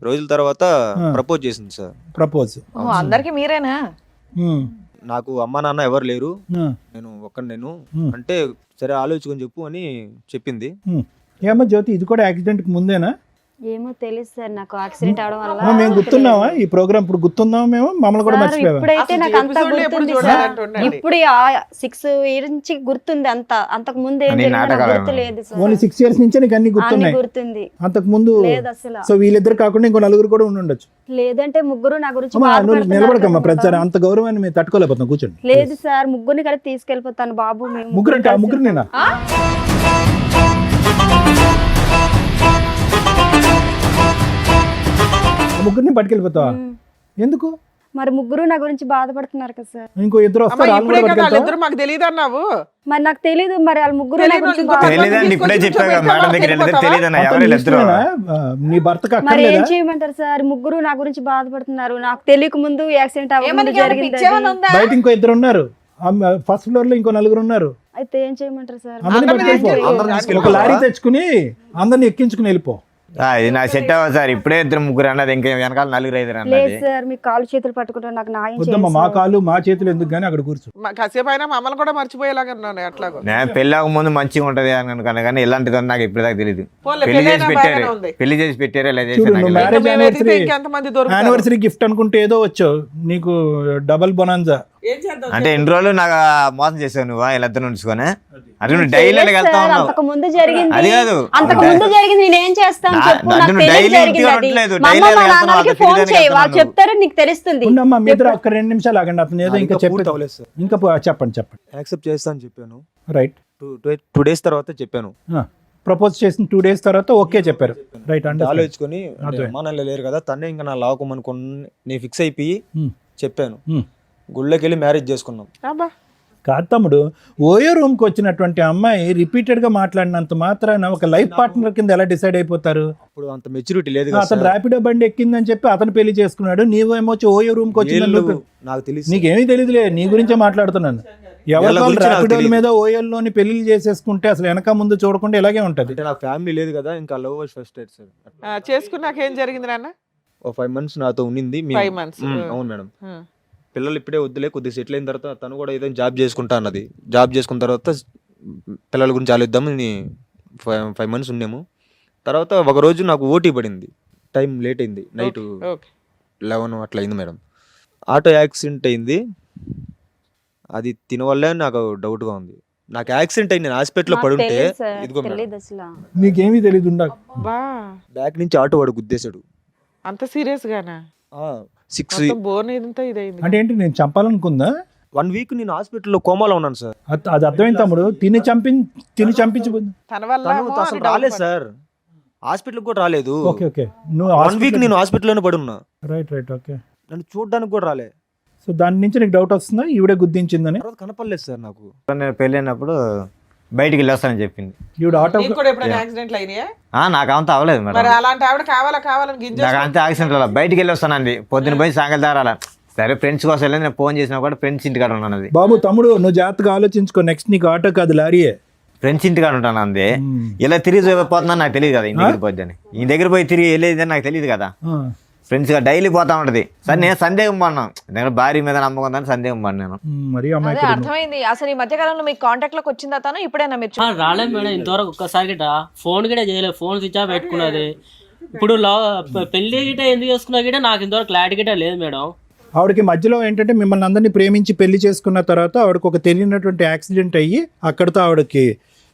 రోజుల తర్వాత ప్రపోజ్ చేసింది సార్. ప్రపోజ్. ఓహో, అందరికి మీరేనా? నాకు అమ్మా నాన్న ఎవరు లేరు, నేను ఒక్కడిని అంటే సరే ఆలోచించుకొని చెప్పు అని చెప్పింది. ఏమో జ్యోతి, ఇది కూడా యాక్సిడెంట్ కి ముందేనా? ఏమో తెలియదు సార్, నాకు యాక్సిడెంట్ అవడం వల్ల. మేము గుర్తున్నావా ఈ ప్రోగ్రామ్? ఇప్పుడు గుర్తున్నావా మేము? మమ్మల్ని కూడా సార్, మర్చిపోయావా? ఇప్పుడైతే అసలు నాకు అంతా episode లో ఎప్పుడు గుర్తుంది చూడాలి సార్. అంటుండండి. ఇప్పుడు 6 years నుంచి గుర్తుంది అంతా. అంతకు ముందు ఏం అన్ని జరిగిందో నాకు నాటకాలు గుర్తు లేదు సార్. ఓన్లీ 6 years నుంచే నీకు అన్ని అన్ని గుర్తున్నాయి? గుర్తుంది. అంతకు ముందు లేదు అసలు. సో వీళ్ళిద్దరు కాకుండా ఇంకో నలుగురు కూడా ఉండి ఉండొచ్చు. లేదంటే ముగ్గురు నా గురించి అమ్మా, నువ్వు బాధపడుతున్నారు నిలబడకమ్మా, కదా. ప్రతిసారి అంత గౌరవాన్ని మేము తట్టుకోలేకపోతున్నాం. కూర్చోండి. లేదు సార్, ముగ్గురిని కలిపి తీసుకెళ్ళిపోతాను బాబు. మేము ముగ్గురు అంటే ఆ ముగ్గురు నేనా? ముగ్గురిని పట్టుకెళ్ళిపోతావా? ఎందుకు? మరి ముగ్గురు నా గురించి బాధపడుతున్నారు కదా సార్. ఇంకో ఇద్దరు అమ్మా, వస్తారు, వాళ్ళు ఇప్పుడే కూడా కదా పట్టుకెళ్తావా? వాళ్ళిద్దరు మాకు తెలియదు అన్నావు. మరి నాకు తెలీదు, మరి వాళ్ళ ముగ్గురు నా తెలీదు, గురించి ఇంకో బాధ- తెలియదండి, ఇప్పుడే చెప్పాక మేడం దగ్గర వెళ్ళితే తెలియదన్నా అతను ఎవరు ఇష్టమేనా? నీ భర్తకు మరి ఏం అక్కర్లేదా? చేయమంటారు సార్? ముగ్గురు నా గురించి బాధపడుతున్నారు. నాకు తెలియక ముందు యాక్సిడెంట్ అవ్వకుండా జరిగింది పిచ్చేమని అది. ఉందా? బయట ఇంకో ఇద్దరు ఉన్నారు, ఫస్ట్ ఫ్లోర్ లో ఇంకో నలుగురు ఉన్నారు. అయితే ఏం చేయమంటారు సార్? అందరిని అందరిని పట్టుకెళ్ళిపో. తీసుకెళ్ళి- ఒక లారీ తెచ్చుకుని అందరిని ఎక్కించుకుని వెళ్ళిపో. ఇది నాకు సెట్ అవ్వదు సార్, ఇప్పుడే 2-3 అన్నది, ఇంకా వెనకాల 4-5 లేదు అన్నది. సార్, మీ కాలు చేతులు పట్టుకుంటారు, నాకు న్యాయం వద్దమ్మా, మా చేయండి సార్. కాళ్ళు మా చేతులు ఎందుకు కానీ అక్కడ కూర్చో. కాసేపు అయినా మమ్మల్ని కూడా మర్చిపోయేలాగా ఉన్నాను ఎట్లాగో. నేను పెళ్ళాక ముందు మంచిగా ఉంటది అని అనుకున్నా, కానీ ఇలాంటిది నాకు ఇప్పటిదాకా తెలియదు. పోన్లే, పెళ్లి చేసి పెళ్ళైనా పెట్టారు, బాగానే ఉంది. పెళ్లి చేసి పెట్టారు, ఇలా చూడు, చేసి నువ్వు నాకు marriage మేము వెతికితే anniversary- ఇంకెంతమంది దొరుకుతారు? యానివర్సరీ గిఫ్ట్ అనుకుంటే ఏదో వచ్చావు, నీకు డబల్ బొనాన్జా. ఏం చేద్దాం? అంటే ఎన్ని రోజులు నాకు మోసం చేసావు నువ్వు వీళ్ళిద్దరు ఉంచుకొని? అంటే నువ్వు డైలీ చేయలేదు వెళ్తా సార్, ఉన్నావు. అంతకు ముందు జరిగింది. అది కాదు, అంతకు ముందు జరిగింది, నేనేం చేస్తాను చెప్పు? నాకు నువ్వు తెలియదు డైలీ జరిగింది ఇంటికి అది. ఉండట్లేదు, మా డైలీ అమ్మ మా వెళ్తున్నావు, నాన్నకి అక్కడ ఫోన్ తిరిగి చేయి, వాళ్ళు వెళ్తున్నావు. చెప్తారు, నీకు తెలుస్తుంది. ఉండమ్మా, మీ ఇద్దరు ఒక్క 2 నిమిషాలు ఆగండి. అతను ఏదో ఇంకా పూర్తి చెప్పి అవ్వలేదు సార్. ఇంకా చెప్పండి. యాక్సెప్ట్ చేస్తా అని చెప్పాను. రైట్. 2 days తర్వాత చెప్పాను. ప్రపోజ్ చేసిన 2 days తర్వాత ఓకే చెప్పారు. రైట్. అంటే ఆలోచించుకొని అదే. అమ్మా నాన్న లేరు కదా, తనే ఇంకా నా లావుకోమనుకుని నేను ఫిక్స్ అయిపోయి చెప్పాను. హ్మ్. గుళ్ళకి వెళ్ళి మ్యారేజ్ చేసుకున్నాం. అబ్బా, కాదు తమ్ముడు, ఓయో రూమ్ కి వచ్చినటువంటి అమ్మాయి రిపీటెడ్ గా మాట్లాడినంత మాత్రాన ఒక లైఫ్ పార్ట్నర్ కింద ఎలా డిసైడ్ అయిపోతారు? అప్పుడు అంత మెచ్యూరిటీ లేదు కదా అతను సార్. ర్యాపిడో బండి ఎక్కిందని చెప్పి అతను పెళ్లి చేసుకున్నాడు, నీవేమో వచ్చి ఓయో రూమ్ కి వచ్చిందని వీళ్ళు నువ్వు- నాకు తెలియదు. నీకేమీ తెలియదులే, నీ గురించే మాట్లాడుతున్నాను. ఎవరి వీళ్ళ గురించి నాకు ర్యాపిడోల తెలీదు. మీద ఓయోల్లోని పెళ్లి చేసేసుకుంటే అసలు వెనక ముందు చూడకుండా ఇలాగే ఉంటది. అంటే నాకు ఫ్యామిలీ లేదు కదా, ఇంకా లవ్ ఫస్ట్ డేట్ సార్. చేసుకున్నాక ఏం జరిగింది నాన్న? ఓ 5 months నాతో ఉండింది. 5 months. అవును మేడం. పిల్లలు ఇప్పుడే వద్దులే, కొద్దిగా సెటిల్ అయిన తర్వాత తను కూడా ఏదైనా జాబ్ చేసుకుంటా అన్నది. జాబ్ చేసుకున్న తర్వాత పిల్లల గురించి ఆలోచిద్దామని 5 months ఉన్నాము. తర్వాత ఒక రోజు నాకు ఓటీ పడింది, టైం లేట్ అయింది, నైట్ ఓకే. 11 అట్లా అయింది మేడం. ఆటో యాక్సిడెంట్ అయింది. అది తినవల్లే నాకు డౌట్గా ఉంది. నాకు యాక్సిడెంట్ అయింది, నేను హాస్పిటల్లో నాకు పడుంటే తెలీదు సార్, ఇదిగో మేడం తెలీదు అసలు. నీకేమీ తెలియదు ఉండ. బా, బ్యాక్ నుంచి ఆటో వాడు గుద్దేశాడు. అంత సీరియస్ గానా? 6 బోన్ ఇదంతా ఇదైంది. అంటే ఏంటి, నేను చంపాలనుకుందా? 1 week నేను హాస్పిటల్లో కోమాలో ఉన్నాను సార్. అది అర్థమైంది తమ్ముడు. తిని చంపించి తన వల్ల తను అసలు రాలేదు సార్. హాస్పిటల్కి కూడా రాలేదు. ఓకే ఓకే నువ్వు 1 వీక్ నేను హాస్పిటల్లోనే పడి ఉన్నా. Right right okay. నన్ను చూడడానికి కూడా రాలే. సో దాని నుంచి నీకు డౌట్ వస్తుందా ఈవిడే గుర్తించిందని? తర్వాత కనపడలేదు సార్ నాకు. నేను పెళ్ళైనప్పుడు బయటికి వెళ్ళొస్తానని చెప్పింది. ఈవిడ ఆటో నీకు కూడా ఎప్పుడైనా యాక్సిడెంట్లు అయినాయా? నాకు అంత అవ్వలేదు మరి మేడం. అలాంటి ఆవిడ కావాలని గింజ నాకు అంతే యాక్సిడెంట్ అలా బయటికి వెళ్ళి వస్తానండి. పొద్దున్న పోయి సాయంకాలం దాకా అలా. సరే ఫ్రెండ్స్ కోసం వెళ్ళి నేను ఫోన్ చేసినా కూడా ఫ్రెండ్స్ ఇంటికాడ ఉన్నాను. అది బాబు తమ్ముడు నువ్వు జాగ్రత్తగా ఆలోచించుకో, నెక్స్ట్ నీకు ఆటో కాదు లారీయే. ఫ్రెండ్స్ ఇంటికాడ ఉంటాను అంది. ఇలా తిరిగి పోతుందని నాకు తెలియదు కదా, ఇంటి దగ్గర పోద్దని. ఈ దగ్గర పోయి తిరిగి వెళ్ళేది నాకు తెలియదు కదా. ఫ్రెండ్స్ గా డైలీ పోతా ఉంటది. సరే నేను సందేహం పడినాను, నేను భార్య మీద నమ్మకం ఉందని సందేహం పడినాను. మరి అదే అర్థమైంది. అసలు ఈ మధ్య కాలంలో మీకు కాంటాక్ట్ లోకి వచ్చిందా తను? ఇప్పుడైనా మీరు రాలేదు మేడం ఇంతవరకు ఒక్కసారి గిట ఫోన్ గిట చేయలేదు. ఫోన్ స్విచ్ ఆఫ్ పెట్టుకున్నది. ఇప్పుడు పెళ్లి గిట ఎందుకు చేసుకున్నా గిట నాకు ఇంతవరకు క్లారిటీ గిట లేదు మేడం. ఆవిడకి మధ్యలో ఏంటంటే మిమ్మల్ని అందరినీ ప్రేమించి పెళ్లి చేసుకున్న తర్వాత ఆవిడకి ఒక తెలియనటువంటి యాక్సిడెంట్ అయ్యి అక్కడితో ఆవిడకి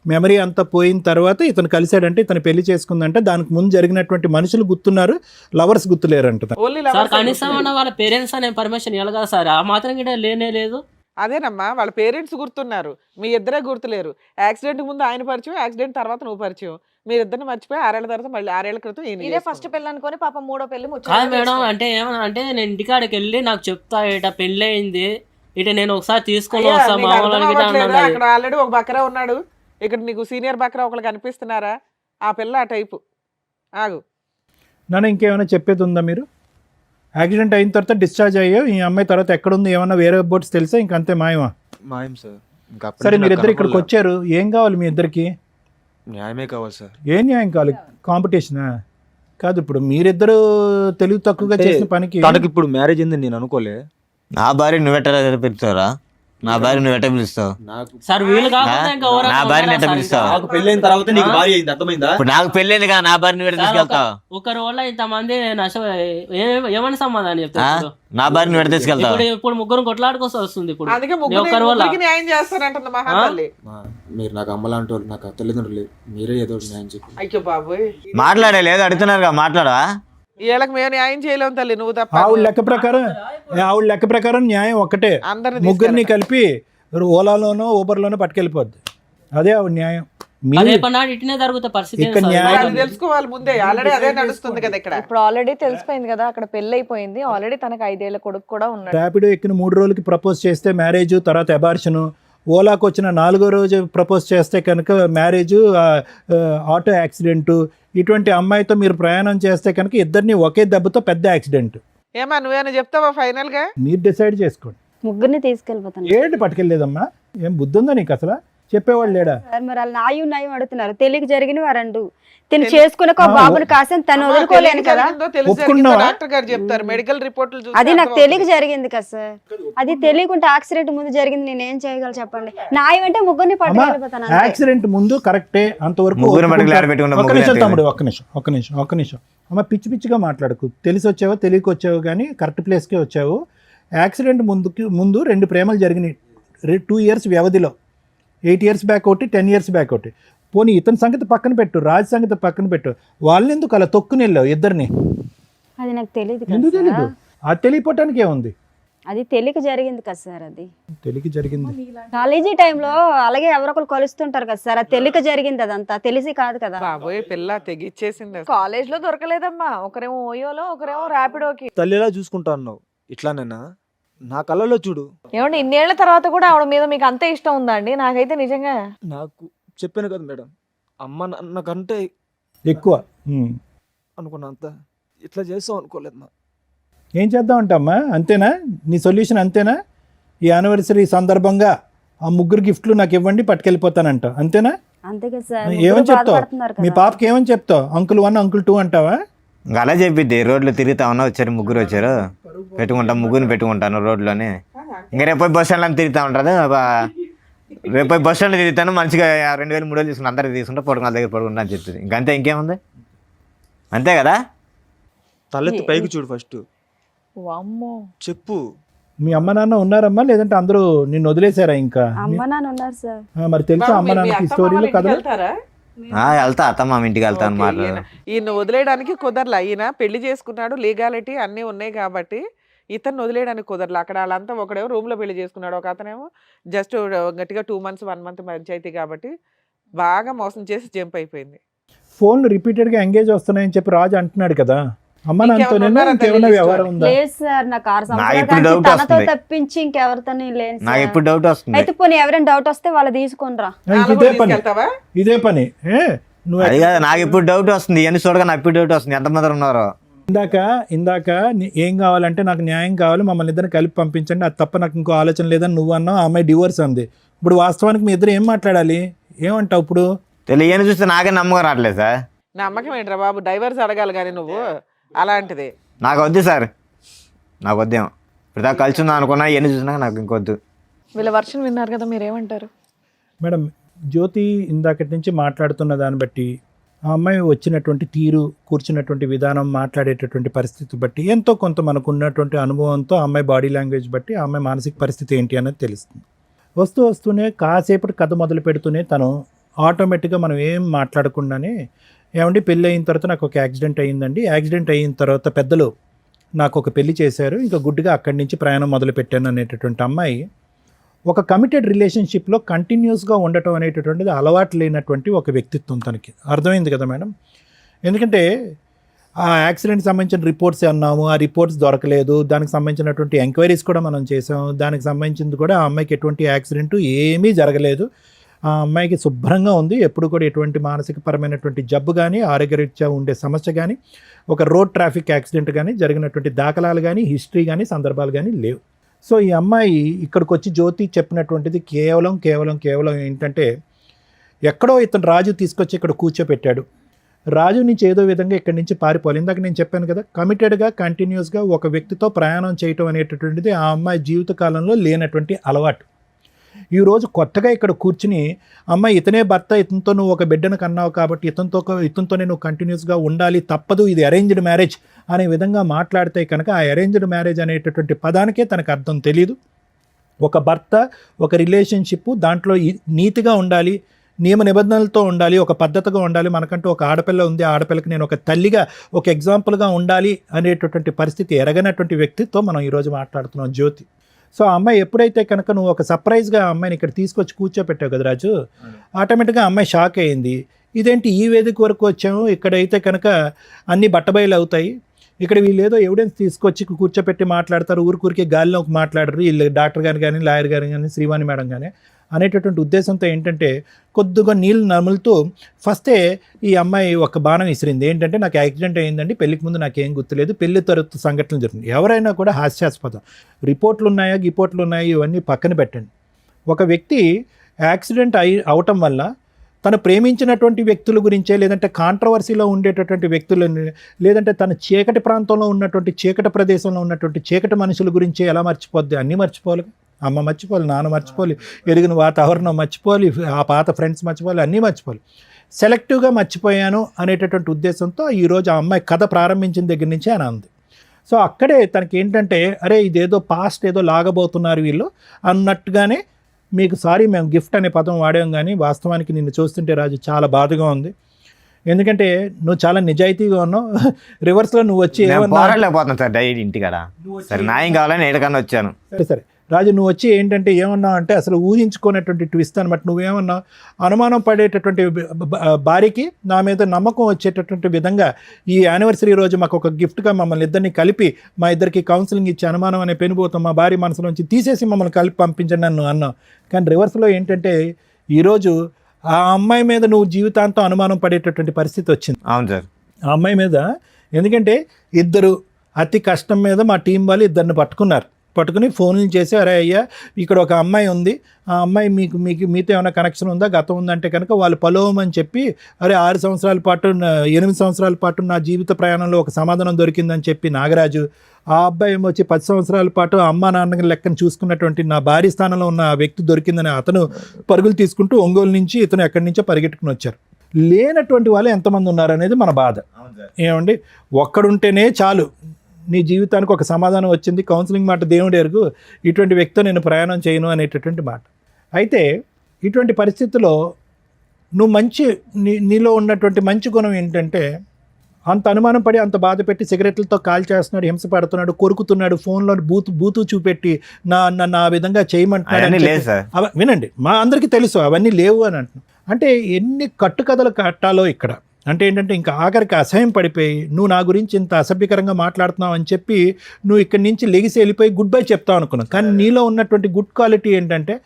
మెమరీ అంతా పోయిన తర్వాత ఇతను కలిశాడంటే ఇతను పెళ్లి చేసుకుందంటే దానికి ముందు జరిగినటువంటి మనుషులు గుర్తున్నారు, లవర్స్ గుర్తులేరంట. ఓన్లీ సార్ కనీసం వాళ్ళ పేరెంట్స్ అనే పర్మిషన్ ఇవ్వాలి కదా సార్, ఆ మాత్రం గిట లేనే లేదు. అదేనమ్మా, వాళ్ళ పేరెంట్స్ గుర్తున్నారు, మీ ఇద్దరే గుర్తులేరు. యాక్సిడెంట్ ముందు ఆయన పరిచయం, యాక్సిడెంట్ తర్వాత నువ్వు పరిచయం. మీరిద్దరిని మర్చిపోయి 6 ఏళ్ల తర్వాత మళ్ళీ 6 ఏళ్ల క్రితం ఇదే ఫస్ట్ పెళ్ళి అనుకొని పాప మూడో పెళ్లి కాదు మేడం. అంటే ఏమన్నా అంటే నేను ఇంటికాడికి వెళ్ళి నాకు చెప్తా ఇట పెళ్ళి అయింది, ఇట నేను ఒకసారి తీసుకొని వస్తా మా వాళ్ళకి అక్కడ ఆల్రెడీ ఒక బకరా ఉన్నాడు, ఇక్కడ నీకు సీనియర్ బకరా ఒకళ్ళు కనిపిస్తున్నారా? ఆ పిల్ల ఆ టైపు. ఆగు నాన్న, ఇంకేమైనా చెప్పేది ఉందా? మీరు యాక్సిడెంట్ అయిన తర్వాత డిశ్చార్జ్ అయ్యావు, ఈ అమ్మాయి తర్వాత ఎక్కడుంది ఏమన్నా వేరే బోట్స్ తెలుసా? ఇంకంతే మాయమా? మాయం సార్. ఇంకా సరే మీరిద్దరు ఇక్కడికి వచ్చారు, ఏం కావాలి మీ ఇద్దరికి? న్యాయమే కావాలి సార్. ఏం న్యాయం కావాలి? కాంపిటీషనా కాదు. ఇప్పుడు మీరిద్దరు తెలివి తక్కువగా చేసిన పనికి తనకి ఇప్పుడు మ్యారేజ్ అయిందని నేను అనుకోలే. నా భార్య నువ్వెట్ట పిలుస్తావురా? నా భార్య నువ్వెట్ట పిలుస్తావు? సార్ వీళ్ళు కాకుండా ఇంకా నా భార్యని ఎట్ట పిలుస్తావు? నాకు పెళ్ళైన తర్వాత నీకు భార్య అయింది, అర్థమైందా? ఇప్పుడు నాకు పెళ్ళైంది కదా, నా భార్య నువ్వెట్ట తీసుకెళ్తావు? ఒకరి వల్ల ఇంతమంది ఏమని సమాధానం చెప్తారు? నా భార్య నువ్వెట్ట తీసుకెళ్తావు? ఇప్పుడు ముగ్గురు కొట్లాడుకోసం వస్తుంది. ఇప్పుడు అందుకే ఒకరి వల్ల ముగ్గురికి న్యాయం చేస్తానంటుంది మహాతల్లి. మీరు నాకు అమ్మలాంటి వాళ్ళు, నాకు తల్లిదండ్రులు, మీరే ఏదో ఒకటి న్యాయం చెప్పి. అయ్యో బాబోయ్, మాట్లాడే లేదు అడుగుతున్నారు కదా, మాట్లాడా? వీళ్ళకి మేము న్యాయం చేయలేము తల్లి, నువ్వు తప్ప. ఆవిడ లెక్క ప్రకారం న్యాయం ఒక్కటే, అందరిని ముగ్గురిని కలిపి ఓలాలోనో ఊబర్లోనో పట్టుకెళ్ళిపోద్ది. అదే ఆవిడ న్యాయం. ఇట్నే జరుగుతా పరిస్థితి. ఇక్కడ న్యాయం తెలుసుకోవాలి ముందే, ఆల్రెడీ అదే నడుస్తుంది కదా ఇక్కడ. ఇప్పుడు ఆల్రెడీ తెలిసిపోయింది కదా, అక్కడ పెళ్లి అయిపోయింది ఆల్రెడీ. తనకు 5 ఏళ్ల కొడుకు కూడా ఉన్నాడు. ర్యాపిడో ఎక్కిన 3 రోజులకి ప్రపోజ్ చేస్తే మ్యారేజ్, తర్వాత అబార్షను. ఓలాకు వచ్చిన 4వ రోజు ప్రపోజ్ చేస్తే కనుక మ్యారేజ్, ఆటో యాక్సిడెంట్. ఇటువంటి అమ్మాయితో మీరు ప్రయాణం చేస్తే కనుక ఇద్దరిని ఒకే దెబ్బతో పెద్ద యాక్సిడెంట్. ఏమా నువ్వేనా చెప్తావా ఫైనల్ గా? మీరు డిసైడ్ చేసుకోండి. ముగ్గురిని తీసుకెళ్ళిపోతాను. ఏంటి పట్టుకెళ్ళలేదమ్మా? ఏం బుద్ధి ఉందా నీకు అసలు? చెప్పేవాళ్ళు లేడా? మరి వాళ్ళు నాయం అడుగుతున్నారు. తెలియక జరిగిన వారండు తిని చేసుకునే బాబుని కాసని తను వదులుకోలేను కదా. డాక్టర్ గారు చెప్తారు, మెడికల్ రిపోర్ట్లు చూసి. అది నాకు తెలియక జరిగింది కదా సార్. అది తెలియకుంటే యాక్సిడెంట్ ముందు జరిగింది, నేను ఏం చేయగలను చెప్పండి? న్యాయం అంటే ముగ్గురిని పట్టుకెళ్ళిపోతాను. యాక్సిడెంట్ ముందు కరెక్టే, అంతవరకు. ఒక్క నిమిషం తమ్ముడు, ఒక్క నిమిషం. అమ్మ పిచ్చి పిచ్చిగా మాట్లాడకు. తెలిసి వచ్చావో తెలియక వచ్చావు కానీ కరెక్ట్ ప్లేస్కే వచ్చావు. యాక్సిడెంట్ ముందు 2 ప్రేమలు జరిగినాయి 2 ఇయర్స్ వ్యవధిలో. 8 ఇయర్స్ బ్యాక్ ఒకటి, 10 ఇయర్స్ బ్యాక్ ఒకటి. పోనీ ఇతని సంగతి పక్కన పెట్టు, రాజ్ సంగతి పక్కన పెట్టు. వాళ్ళని ఎందుకు అలా తొక్కుని వెళ్ళావు ఇద్దరిని? అది నాకు తెలియదు. ఎందుకు తెలీదు? అది తెలియపోవటానికి ఏముంది? అది తెలియక జరిగింది కదా సార్. అది తెలియక జరిగింది. కాలేజీ టైంలో అలాగే ఎవరొకరు కలుస్తుంటారు కదా సార్. అది తెలియక జరిగింది, అదంతా తెలిసి కాదు కదా. బాబోయ్ పిల్ల తెగిచ్చేసింది. కాలేజ్ లో దొరకలేదమ్మా, ఒకరేమో ఓయోలో, ఒకరేమో ర్యాపిడోకి. తల్లిలా చూసుకుంటా అన్నావు, ఇట్లానేనా? నా కళ్ళలో చూడు. ఏమండి ఇన్నేళ్ల తర్వాత కూడా ఆవిడ మీద మీకు అంతే ఇష్టం ఉందా అండి? నాకైతే నిజంగా నాకు చెప్పాను కదా మేడం, అమ్మ నాకంటే ఎక్కువ అనుకున్నంత ఇట్లా చేస్తాం అనుకోలేదు మా. ఏం చేద్దాం అంటమ్మా? అంతేనా నీ సొల్యూషన్? అంతేనా? ఈ యానివర్సరీ సందర్భంగా ఆ 3 గిఫ్ట్లు నాకు ఇవ్వండి, పట్టుకెళ్ళిపోతానంట, అంతేనా? అంతే కదా సార్. ఏమని చెప్తావు మీ పాపకి? ఏమని చెప్తావు? అంకుల్ 1 అంకుల్ 2 అంటావా? ఇంకా అలా చెప్పిద్ది. రోడ్లో తిరుగుతా ఉన్నా, వచ్చారు 3 వచ్చారు, ముగ్గురిని పెట్టుకుంటాను రోడ్లోనే. ఇంకా రేపు బస్ స్టాండ్లో తిరుగుతూ ఉంటుంది. రేపు బస్ స్టాండ్లో తిరుగుతాను, మంచిగా 2000 3000 తీసుకుని అందరికి తీసుకుంటా, పడుకున్న దగ్గర పడుకుంటా అని చెప్తుంది. ఇంకంతే, ఇంకేముంది? అంతే కదా? తలెత్తి పైకి చూడు ఫస్ట్, చెప్పు. మీ అమ్మ నాన్న ఉన్నారమ్మా, లేదంటే అందరూ నిన్ను వదిలేశారా? ఇంకా అమ్మ నాన్న ఉన్నారు సార్. మరి తెలుసా అమ్మ నాన్నకి స్టోరీలు కథలు? వెళ్తా, అత్తమ్మ ఇంటికి వెళ్తాను మాట్లాడు. ఈయన వదిలేయడానికి కుదరలా. ఈయన పెళ్లి చేసుకున్నాడు, లీగాలిటీ అన్నీ ఉన్నాయి కాబట్టి ఇతను వదిలేయడానికి కుదరలా. అక్కడ వాళ్ళంతా ఒకడేమో రూమ్ లో పెళ్లి చేసుకున్నాడు, ఒక అతనేమో జస్ట్ గట్టిగా 2 months 1 month పంచాయతీ కాబట్టి బాగా మోసం చేసి జంప్ అయిపోయింది. ఫోన్లు రిపీటెడ్గా ఎంగేజ్ వస్తున్నాయని చెప్పి రాజు అంటున్నాడు కదా. అమ్మ నాన్నతో ఇంకెవరున్నారా ఇంకేమైనా తల్లి వ్యవహారం ఉందా? లేదు సార్, నాకు 6 నాకు ఇప్పుడు సంవత్సరాలు డౌట్ తనతో వస్తుంది. తప్పించి ఇంకెవరితో లేదు నాకు సార్. ఇప్పుడు డౌట్ వస్తుంది. అయితే పోనీ ఎవరైనా డౌట్ వస్తే వాళ్ళు తీసుకునిరా. ఇదే పని తీసుకెళ్తావా? ఇదే పని నువ్వు అది కాదు, నాకు ఇప్పుడు డౌట్ వస్తుంది. ఇవన్నీ చూడగా నాకు ఇప్పుడు డౌట్ వస్తుంది. ఎంతమంది ఉన్నారో. ఇందాక ఏం కావాలంటే నాకు న్యాయం కావాలి, మమ్మల్ని ఇద్దరిని కలిపి పంపించండి, అది తప్ప నాకు ఇంకో ఆలోచన లేదని నువ్వు అన్నావు. ఆ అమ్మాయి డివోర్స్ అంది. ఇప్పుడు వాస్తవానికి మీ ఇద్దరు ఏం మాట్లాడాలి? ఏమంటావు ఇప్పుడు? తెలియని చూస్తే నాకే నమ్మకం రావట్లేదు సార్. నమ్మకం ఏంట్రా బాబు, డైవర్స్ అడగాలి కానీ నువ్వు అలాంటిది. నాకు వద్దు సార్, నాకు వద్దేమో. ఇప్పుడు దాకా కలిసి ఉందా అనుకున్నా, ఇవన్నీ చూసినాక నాకు ఇంకొద్దు. వీళ్ళ వర్షన్ విన్నారు కదా, మీరేమంటారు? మేడం, జ్యోతి ఇందాకటి నుంచి మాట్లాడుతున్న దాన్ని బట్టి, ఆ అమ్మాయి వచ్చినటువంటి తీరు, కూర్చున్నటువంటి విధానం, మాట్లాడేటటువంటి పరిస్థితి బట్టి ఎంతో కొంత మనకు ఉన్నటువంటి అనుభవంతో ఆ అమ్మాయి బాడీ లాంగ్వేజ్ బట్టి ఆ అమ్మాయి మానసిక పరిస్థితి ఏంటి అనేది తెలుస్తుంది. వస్తూనే కాసేపటి కథ మొదలు పెడుతూనే తను ఆటోమేటిక్గా మనం ఏం మాట్లాడకుండానే, ఏమండి పెళ్ళి అయిన తర్వాత నాకు ఒక యాక్సిడెంట్ అయ్యిందండి, యాక్సిడెంట్ అయిన తర్వాత పెద్దలు నాకు ఒక పెళ్లి చేశారు, ఇంకా గుడ్డుగా అక్కడి నుంచి ప్రయాణం మొదలు పెట్టాను అనేటటువంటి అమ్మాయి ఒక కమిటెడ్ రిలేషన్షిప్లో కంటిన్యూస్గా ఉండటం అనేటటువంటిది అలవాటు లేనటువంటి ఒక వ్యక్తిత్వం తనకి. అర్థమైంది కదా మేడం? ఎందుకంటే ఆ యాక్సిడెంట్కి సంబంధించిన రిపోర్ట్స్ అన్నాము, ఆ రిపోర్ట్స్ దొరకలేదు, దానికి సంబంధించినటువంటి ఎంక్వైరీస్ కూడా మనం చేసాం, దానికి సంబంధించింది కూడా ఆ అమ్మాయికి ఎటువంటి యాక్సిడెంట్ ఏమీ జరగలేదు, ఆ అమ్మాయికి శుభ్రంగా ఉంది, ఎప్పుడు కూడా ఎటువంటి మానసికపరమైనటువంటి జబ్బు కానీ, ఆరోగ్యరీత్యా ఉండే సమస్య కానీ, ఒక రోడ్ ట్రాఫిక్ యాక్సిడెంట్ కానీ జరిగినటువంటి దాఖలాలు కానీ, హిస్టరీ కానీ, సందర్భాలు కానీ లేవు. సో ఈ అమ్మాయి ఇక్కడికి వచ్చి జ్యోతి చెప్పినటువంటిది కేవలం ఏంటంటే, ఎక్కడో ఇతను రాజు తీసుకొచ్చి ఇక్కడ కూర్చోపెట్టాడు, రాజు నుంచి ఏదో విధంగా ఇక్కడి నుంచి పారిపోవాలి. ఇందాక నేను చెప్పాను కదా, కమిటెడ్గా కంటిన్యూస్గా ఒక వ్యక్తితో ప్రయాణం చేయటం అనేటటువంటిది ఆ అమ్మాయి జీవితకాలంలో లేనటువంటి అలవాటు. ఈరోజు కొత్తగా ఇక్కడ కూర్చుని, అమ్మాయి ఇతనే భర్త, ఇతనితో నువ్వు ఒక బిడ్డను కన్నావు కాబట్టి ఇతనితోనే నువ్వు కంటిన్యూస్గా ఉండాలి, తప్పదు, ఇది అరేంజ్డ్ మ్యారేజ్ అనే విధంగా మాట్లాడితే కనుక ఆ అరేంజ్డ్ మ్యారేజ్ అనేటటువంటి పదానికే తనకు అర్థం తెలియదు. ఒక భర్త, ఒక రిలేషన్షిప్, దాంట్లో నీతిగా ఉండాలి, నియమ నిబంధనలతో ఉండాలి, ఒక పద్ధతిగా ఉండాలి, మనకంటూ ఒక ఆడపిల్ల ఉంది, ఆ ఆడపిల్లకి నేను ఒక తల్లిగా, ఒక ఎగ్జాంపుల్గా ఉండాలి అనేటటువంటి పరిస్థితి ఎరగనటువంటి వ్యక్తితో మనం ఈరోజు మాట్లాడుతున్నాం జ్యోతి. సో ఆ అమ్మాయి ఎప్పుడైతే కనుక నువ్వు ఒక సర్ప్రైజ్గా ఆ అమ్మాయిని ఇక్కడ తీసుకొచ్చి కూర్చోపెట్టావు కదా రాజు, ఆటోమేటిక్గా అమ్మాయి షాక్ అయింది. ఇదేంటి ఈ వేదిక వరకు వచ్చాము, ఇక్కడైతే కనుక అన్నీ బట్టబయలు అవుతాయి, ఇక్కడ వీళ్ళు ఏదో ఎవిడెన్స్ తీసుకొచ్చి కూర్చోపెట్టి మాట్లాడతారు, ఊరికే గాలిలోకి మాట్లాడరు వీళ్ళు, డాక్టర్ గారు కానీ, లాయర్ గారు కానీ, శ్రీవాణి మేడం కానీ అనేటటువంటి ఉద్దేశంతో ఏంటంటే కొద్దిగా నీళ్ళు నములుతూ ఫస్టే ఈ అమ్మాయి ఒక బాణం విసిరింది. ఏంటంటే, నాకు యాక్సిడెంట్ అయ్యిందండి, పెళ్లికి ముందు నాకేం గుర్తులేదు, పెళ్లి తరగతి సంఘటనలు జరుగుతుంది. ఎవరైనా కూడా హాస్యాస్పదం, రిపోర్ట్లు ఉన్నాయా ఇవన్నీ పక్కన పెట్టండి. ఒక వ్యక్తి యాక్సిడెంట్ అవటం వల్ల తను ప్రేమించినటువంటి వ్యక్తుల గురించే, లేదంటే కాంట్రవర్సీలో ఉండేటటువంటి వ్యక్తులని, లేదంటే తన చీకటి ప్రాంతంలో ఉన్నటువంటి, చీకటి ప్రదేశంలో ఉన్నటువంటి చీకటి మనుషుల గురించే ఎలా మర్చిపోద్ది? అన్నీ మర్చిపోవాలి, అమ్మ మర్చిపోవాలి, నాన్న మర్చిపోవాలి, ఎరిగిన వాతావరణం మర్చిపోవాలి, ఆ పాత ఫ్రెండ్స్ మర్చిపోవాలి, అన్నీ మర్చిపోవాలి. సెలెక్టివ్గా మర్చిపోయాను అనేటటువంటి ఉద్దేశంతో ఈరోజు ఆ అమ్మాయి కథ ప్రారంభించిన దగ్గర నుంచి అని అంది. సో అక్కడే తనకి ఏంటంటే, అరే ఇదేదో పాస్ట్ ఏదో లాగబోతున్నారు వీళ్ళు అన్నట్టుగానే, మీకు సారీ మేము గిఫ్ట్ అనే పదం వాడాం, కానీ వాస్తవానికి నిన్ను చూస్తుంటే రాజు చాలా బాధగా ఉంది. ఎందుకంటే నువ్వు చాలా నిజాయితీగా ఉన్నావు. రివర్స్లో నువ్వు వచ్చి పోరాడలేకపోతున్నాను సార్, డైలీ ఇంటికాడ సరే న్యాయం కావాలని ఎక్కడికన్నా వచ్చాను. సరే రాజు, నువ్వు వచ్చి ఏంటంటే ఏమన్నావు అంటే, అసలు ఊహించుకునేటువంటి ట్విస్ట్ అనమాట. నువ్వేమన్నావు, అనుమానం పడేటటువంటి భార్యకి నా మీద నమ్మకం వచ్చేటటువంటి విధంగా ఈ యానివర్సరీ రోజు మాకు ఒక గిఫ్ట్గా మమ్మల్ని ఇద్దరిని కలిపి, మా ఇద్దరికి కౌన్సిలింగ్ ఇచ్చి అనుమానం అనే పెనుభూతం మా భార్య మనసులోంచి తీసేసి మమ్మల్ని కలిపి పంపించండి అని అన్నావు. కానీ రివర్స్లో ఏంటంటే, ఈరోజు ఆ అమ్మాయి మీద నువ్వు జీవితాంతం అనుమానం పడేటటువంటి పరిస్థితి వచ్చింది. అవును సార్, ఆ అమ్మాయి మీద. ఎందుకంటే ఇద్దరు అతి కష్టం మీద మా టీం వాళ్ళు ఇద్దరిని పట్టుకుని ఫోన్లు చేసి, అరే అయ్యా ఇక్కడ ఒక అమ్మాయి ఉంది, ఆ అమ్మాయి మీతో ఏమైనా కనెక్షన్ ఉందా, గతం ఉందంటే కనుక వాళ్ళు పలోమని చెప్పి, అరే 8 సంవత్సరాల పాటు నా జీవిత ప్రయాణంలో ఒక సమాధానం దొరికిందని చెప్పి నాగరాజు, ఆ అబ్బాయి ఏమో వచ్చి 10 సంవత్సరాల పాటు అమ్మా నాన్న లెక్కను చూసుకున్నటువంటి నా భార్య స్థానంలో ఉన్న ఆ వ్యక్తి దొరికిందని అతను పరుగులు తీసుకుంటూ ఒంగోలు నుంచి ఇతను ఎక్కడి నుంచో పరిగెట్టుకుని వచ్చారు. లేనటువంటి వాళ్ళు ఎంతమంది ఉన్నారనేది మన బాధ. ఏమండి, ఒక్కడుంటేనే చాలు, నీ జీవితానికి ఒక సమాధానం వచ్చింది, కౌన్సిలింగ్ మాట దేవుడు ఎరుగు, ఇటువంటి వ్యక్తితో నేను ప్రయాణం చేయను అనేటటువంటి మాట. అయితే ఇటువంటి పరిస్థితుల్లో నువ్వు నీలో ఉన్నటువంటి మంచి గుణం ఏంటంటే, అంత అనుమానం పడి అంత బాధ పెట్టి సిగరెట్లతో కాల్ చేస్తున్నాడు, హింస పడుతున్నాడు, కొరుకుతున్నాడు, ఫోన్లో బూతు చూపెట్టి నా విధంగా చేయమంటున్నాడు. వినండి, మా అందరికీ తెలుసు అవన్నీ లేవు అని అంటున్నాను. అంటే ఎన్ని కట్టుకథలు కట్టాలో ఇక్కడ. అంటే ఏంటంటే ఇంకా ఆఖరికి అసహ్యం పడిపోయి నువ్వు నా గురించి ఇంత అసభ్యకరంగా మాట్లాడుతున్నావు అని చెప్పి నువ్వు ఇక్కడి నుంచి లెగిసి వెళ్ళిపోయి గుడ్ బై చెప్తావు అనుకున్నావు. కానీ నీలో ఉన్నటువంటి గుడ్ క్వాలిటీ ఏంటంటే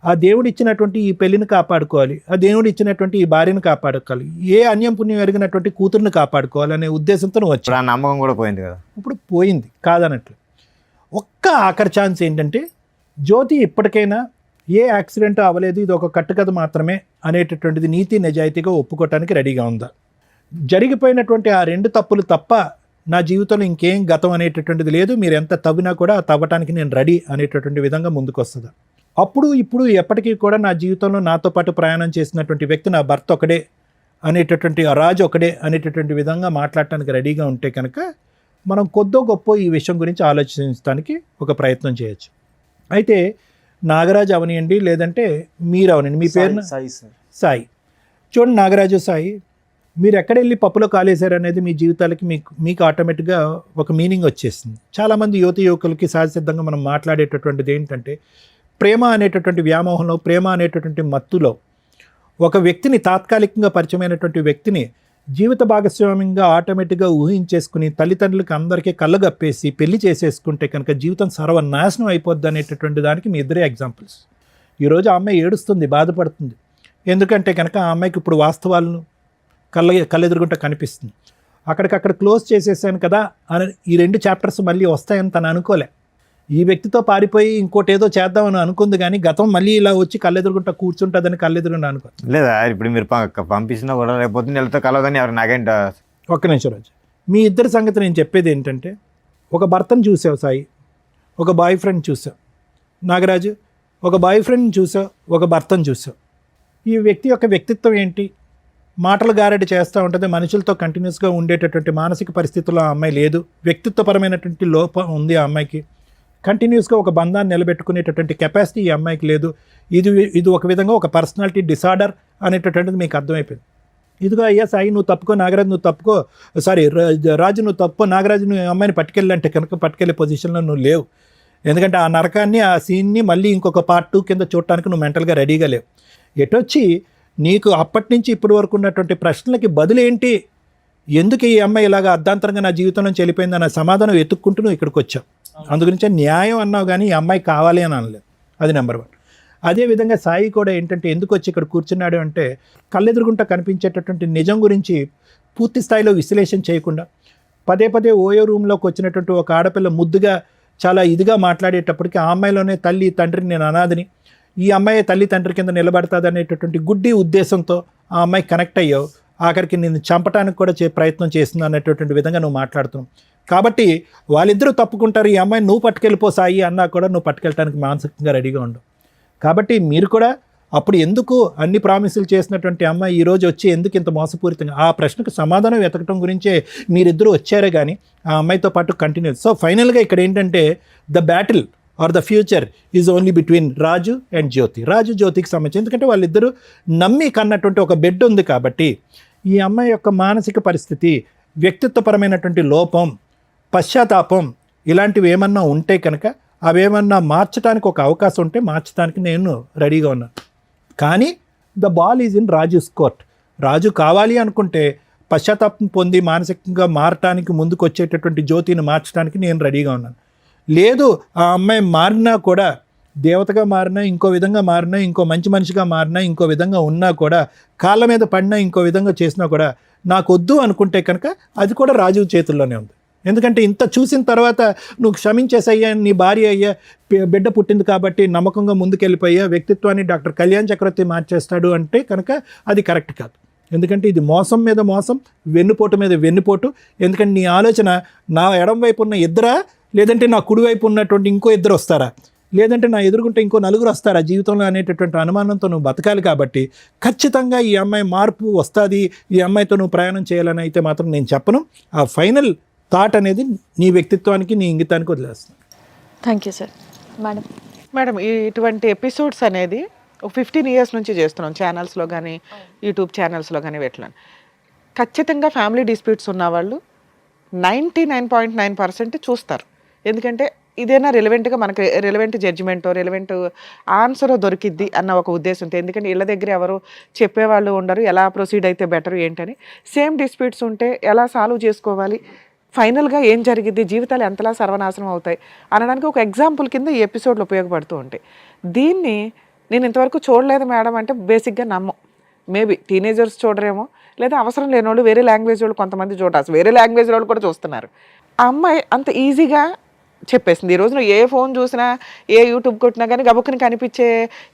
ఆ దేవుడు ఇచ్చినటువంటి ఈ పెళ్లిని కాపాడుకోవాలి, ఆ దేవుడు ఇచ్చినటువంటి ఈ భార్యను కాపాడుకోవాలి, ఏ అన్యం పుణ్యం ఎరిగినటువంటి కూతురుని కాపాడుకోవాలి అనే ఉద్దేశంతో నువ్వు వచ్చావు. ఆ నమ్మకం కూడా పోయింది కదా. ఇప్పుడు పోయింది కాదనట్లు. ఒక్క ఆఖరి ఛాన్స్ ఏంటంటే జ్యోతి ఇప్పటికైనా ఏ యాక్సిడెంట్ అవ్వలేదు, ఇది ఒక కట్టుకథ మాత్రమే అనేటటువంటిది నీతి నిజాయితీగా ఒప్పుకోవటానికి రెడీగా ఉందా? జరిగిపోయినటువంటి ఆ 2 తప్పులు తప్ప నా జీవితంలో ఇంకేం గతం అనేటటువంటిది లేదు, మీరు ఎంత తవ్వినా కూడా తవ్వటానికి నేను రెడీ అనేటటువంటి విధంగా ముందుకు వస్తుందా? అప్పుడు ఇప్పుడు ఎప్పటికీ కూడా నా జీవితంలో నాతో పాటు ప్రయాణం చేసినటువంటి వ్యక్తి నా భర్త ఒకడే అనేటటువంటి రాజు ఒకడే అనేటటువంటి విధంగా మాట్లాడటానికి రెడీగా ఉంటే కనుక మనం కొద్దో గొప్ప ఈ విషయం గురించి ఆలోచించడానికి ఒక ప్రయత్నం చేయొచ్చు. అయితే నాగరాజు అవనియండి, లేదంటే మీరు అవనండి, మీ పేరు సాయి. చూడండి నాగరాజు, సాయి, మీరు ఎక్కడ వెళ్ళి పప్పులో కాలేశారు అనేది మీ జీవితాలకి మీకు ఆటోమేటిక్గా ఒక మీనింగ్ వచ్చేసింది. చాలామంది యువకులకి సహజసిద్ధంగా మనం మాట్లాడేటటువంటిది ఏంటంటే ప్రేమ అనేటటువంటి వ్యామోహంలో, ప్రేమ అనేటటువంటి మత్తులో ఒక వ్యక్తిని, తాత్కాలికంగా పరిచయమైనటువంటి వ్యక్తిని జీవిత భాగస్వామ్యంగా ఆటోమేటిక్గా ఊహించేసుకుని తల్లిదండ్రులకి అందరికీ కళ్ళగప్పేసి పెళ్లి చేసేసుకుంటే కనుక జీవితం సర్వనాశనం అయిపోద్ది అనేటటువంటి దానికి మీ ఇద్దరే ఎగ్జాంపుల్స్. ఈరోజు ఆ అమ్మాయి ఏడుస్తుంది, బాధపడుతుంది. ఎందుకంటే కనుక ఆ అమ్మాయికి ఇప్పుడు వాస్తవాలను కళ్ళెదురుగుంట కనిపిస్తుంది. అక్కడికక్కడ క్లోజ్ చేసేసాను కదా అని ఈ 2 చాప్టర్స్ మళ్ళీ వస్తాయని తను అనుకోలే. ఈ వ్యక్తితో పారిపోయి ఇంకోటి ఏదో చేద్దామని అనుకుంది, కానీ గతం మళ్ళీ ఇలా వచ్చి కళ్ళెదురుగుంట కూర్చుంటుందని కళ్ళెదురుగుంట అనుకో. లేదా ఇప్పుడు మీరు పంపించినా కూడా రేపు నెలతో కలవదని ఎవరు నాకేంట. ఒక్క నిమిషం రాజు, మీ ఇద్దరి సంగతి నేను చెప్పేది ఏంటంటే ఒక భర్తను చూసావు సాయి, ఒక బాయ్ ఫ్రెండ్ చూసావు. నాగరాజు, ఒక బాయ్ ఫ్రెండ్ని చూసావు, ఒక భర్తను చూసావు. ఈ వ్యక్తి యొక్క వ్యక్తిత్వం ఏంటి? మాటలు గారడి చేస్తూ ఉంటుంది, మనుషులతో కంటిన్యూస్గా ఉండేటటువంటి మానసిక పరిస్థితుల్లో ఆ అమ్మాయి లేదు. వ్యక్తిత్వపరమైనటువంటి లోపం ఉంది ఆ అమ్మాయికి. కంటిన్యూస్గా ఒక బంధాన్ని నిలబెట్టుకునేటటువంటి కెపాసిటీ ఈ అమ్మాయికి లేదు. ఇది ఒక విధంగా ఒక పర్సనాలిటీ డిసార్డర్ అనేటటువంటిది మీకు అర్థమైపోయింది. ఇదిగో అయ్యా సాయి, నువ్వు తప్పుకో, నాగరాజు నువ్వు తప్పుకో, సారీ రాజు నువ్వు తప్పుకో, నాగరాజు నువ్వు అమ్మాయిని పట్టుకెళ్ళంటే కనుక పట్టుకెళ్ళే పొజిషన్లో నువ్వు లేవు. ఎందుకంటే ఆ నరకాన్ని, ఆ సీన్ని మళ్ళీ ఇంకొక పార్ట్ 2 కింద చూడటానికి నువ్వు మెంటల్గా రెడీగా లేవు. ఎటొచ్చి నీకు అప్పటి నుంచి ఇప్పటి వరకు ఉన్నటువంటి ప్రశ్నలకి బదులేంటి, ఎందుకు ఈ అమ్మాయి ఇలాగ అర్ధాంతరంగా నా జీవితం నుంచి వెళ్ళిపోయింది అన్న సమాధానం వెతుక్కుంటూ నువ్వు ఇక్కడికి వచ్చావు. అందుగురించే న్యాయం అన్నావు, కానీ ఈ అమ్మాయి కావాలి అని అనలేదు. అది నెంబర్ 1. అదేవిధంగా సాయి కూడా ఏంటంటే ఎందుకు వచ్చి ఇక్కడ కూర్చున్నాడు అంటే కళ్ళెదురుగుంట కనిపించేటటువంటి నిజం గురించి పూర్తి స్థాయిలో విశ్లేషణ చేయకుండా పదే పదే ఓయో రూమ్లోకి వచ్చినటువంటి ఒక ఆడపిల్ల ముద్దుగా చాలా ఇదిగా మాట్లాడేటప్పటికి ఆ అమ్మాయిలోనే తల్లి తండ్రిని నేను అనాథని, ఈ అమ్మాయి తల్లి తండ్రి కింద నిలబడతాది అనేటటువంటి గుడ్డి ఉద్దేశంతో ఆ అమ్మాయి కనెక్ట్ అయ్యావు. ఆఖరికి నేను చంపడానికి కూడా ప్రయత్నం చేస్తుంది అనేటటువంటి విధంగా నువ్వు మాట్లాడుతున్నావు. కాబట్టి వాళ్ళిద్దరూ తప్పుకుంటారు, ఈ అమ్మాయిని నువ్వు పట్టుకెళ్ళిపో సాయి అన్నా కూడా నువ్వు పట్టుకెళ్ళడానికి మానసికంగా రెడీగా ఉండవు. కాబట్టి మీరు కూడా అప్పుడు ఎందుకు అన్ని ప్రామిసులు చేసినటువంటి అమ్మాయి ఈరోజు వచ్చి ఎందుకు ఇంత మోసపూరితంగా, ఆ ప్రశ్నకు సమాధానం వెతకడం గురించే మీరిద్దరూ వచ్చారే కానీ ఆ అమ్మాయితో పాటు కంటిన్యూ. సో ఫైనల్గా ఇక్కడ ఏంటంటే the battle or the future is only between Raju and Jyoti. Raju జ్యోతికి సంబంధించి, ఎందుకంటే వాళ్ళిద్దరూ నమ్మి కన్నటువంటి ఒక బెడ్ ఉంది. కాబట్టి ఈ అమ్మాయి యొక్క మానసిక పరిస్థితి, వ్యక్తిత్వపరమైనటువంటి లోపం, పశ్చాత్తాపం ఇలాంటివి ఏమన్నా ఉంటే కనుక అవేమన్నా మార్చడానికి ఒక అవకాశం ఉంటే మార్చడానికి నేను రెడీగా ఉన్నాను. కానీ the ball is in Raju's court. Raju కావాలి అనుకుంటే పశ్చాత్తాపం పొంది మానసికంగా మారటానికి ముందుకు వచ్చేటటువంటి జ్యోతిని మార్చడానికి నేను రెడీగా ఉన్నాను. లేదు, ఆ అమ్మాయి మారినా కూడా, దేవతగా మారినా, ఇంకో విధంగా మారినా, ఇంకో మంచి మనిషిగా మారినా, ఇంకో విధంగా ఉన్నా కూడా, కాళ్ళ మీద పడినా, ఇంకో విధంగా చేసినా కూడా నాకు వద్దు అనుకుంటే కనుక అది కూడా రాజు చేతుల్లోనే ఉంది. ఎందుకంటే ఇంత చూసిన తర్వాత నువ్వు క్షమించేసయ్యా, నీ భార్య అయ్యా, బిడ్డ పుట్టింది కాబట్టి నమ్మకంగా ముందుకెళ్ళిపోయా, వ్యక్తిత్వాన్ని డాక్టర్ కళ్యాణ్ చక్రవర్తి మార్చేస్తాడు అంటే కనుక అది కరెక్ట్ కాదు. ఎందుకంటే ఇది మోసం మీద మోసం, వెన్నుపోటు మీద వెన్నుపోటు. ఎందుకంటే నీ ఆలోచన నా ఎడం వైపు ఉన్న ఇద్దరా, లేదంటే నా కుడివైపు ఉన్నటువంటి ఇంకో ఇద్దరు వస్తారా, లేదంటే నా ఎదురుకుంటే ఇంకో 4 వస్తారా జీవితంలో అనేటటువంటి అనుమానంతో నువ్వు బతకాలి. కాబట్టి ఖచ్చితంగా ఈ అమ్మాయి మార్పు వస్తుంది, ఈ అమ్మాయితో నువ్వు ప్రయాణం చేయాలని అయితే మాత్రం నేను చెప్పను. ఆ ఫైనల్ థాట్ అనేది నీ వ్యక్తిత్వానికి, నీ ఇంగితానికి వదిలేస్తాను. Thank you sir. మేడం, ఇటువంటి ఎపిసోడ్స్ అనేది 15 years నుంచి చేస్తున్నాం, ఛానల్స్లో కానీ యూట్యూబ్ ఛానల్స్లో కానీ పెట్టలేను. ఖచ్చితంగా ఫ్యామిలీ డిస్ప్యూట్స్ ఉన్నవాళ్ళు 99.9% చూస్తారు. ఎందుకంటే ఇదేనా రిలవెంట్గా మనకి రిలవెంట్ జడ్జిమెంటో రిలవెంట్ ఆన్సరో దొరికిద్ది అన్న ఒక ఉద్దేశంతో. ఎందుకంటే ఇళ్ళ దగ్గర ఎవరు చెప్పేవాళ్ళు ఉండరు, ఎలా ప్రొసీడ్ అయితే బెటర్ ఏంటని. సేమ్ డిస్ప్యూట్స్ ఉంటే ఎలా సాల్వ్ చేసుకోవాలి, ఫైనల్గా ఏం జరిగిద్ది, జీవితాలు ఎంతలా సర్వనాశనం అవుతాయి అనడానికి ఒక ఎగ్జాంపుల్ కింద ఈ ఎపిసోడ్లు ఉపయోగపడుతూ ఉంటాయి. దీన్ని నేను ఇంతవరకు చూడలేదు మేడం అంటే బేసిక్గా నమ్మం. మేబీ టీనేజర్స్ చూడరేమో, లేదా అవసరం లేని వాళ్ళు వేరే లాంగ్వేజ్ వాళ్ళు కొంతమంది చూడాల్సి, వేరే లాంగ్వేజ్ వాళ్ళు కూడా చూస్తున్నారు. ఆ అమ్మాయి అంత ఈజీగా చెప్పేసింది. ఈ రోజున ఏ ఫోన్ చూసినా, ఏ యూట్యూబ్ కొట్టినా కానీ గబుక్కుని కనిపించే,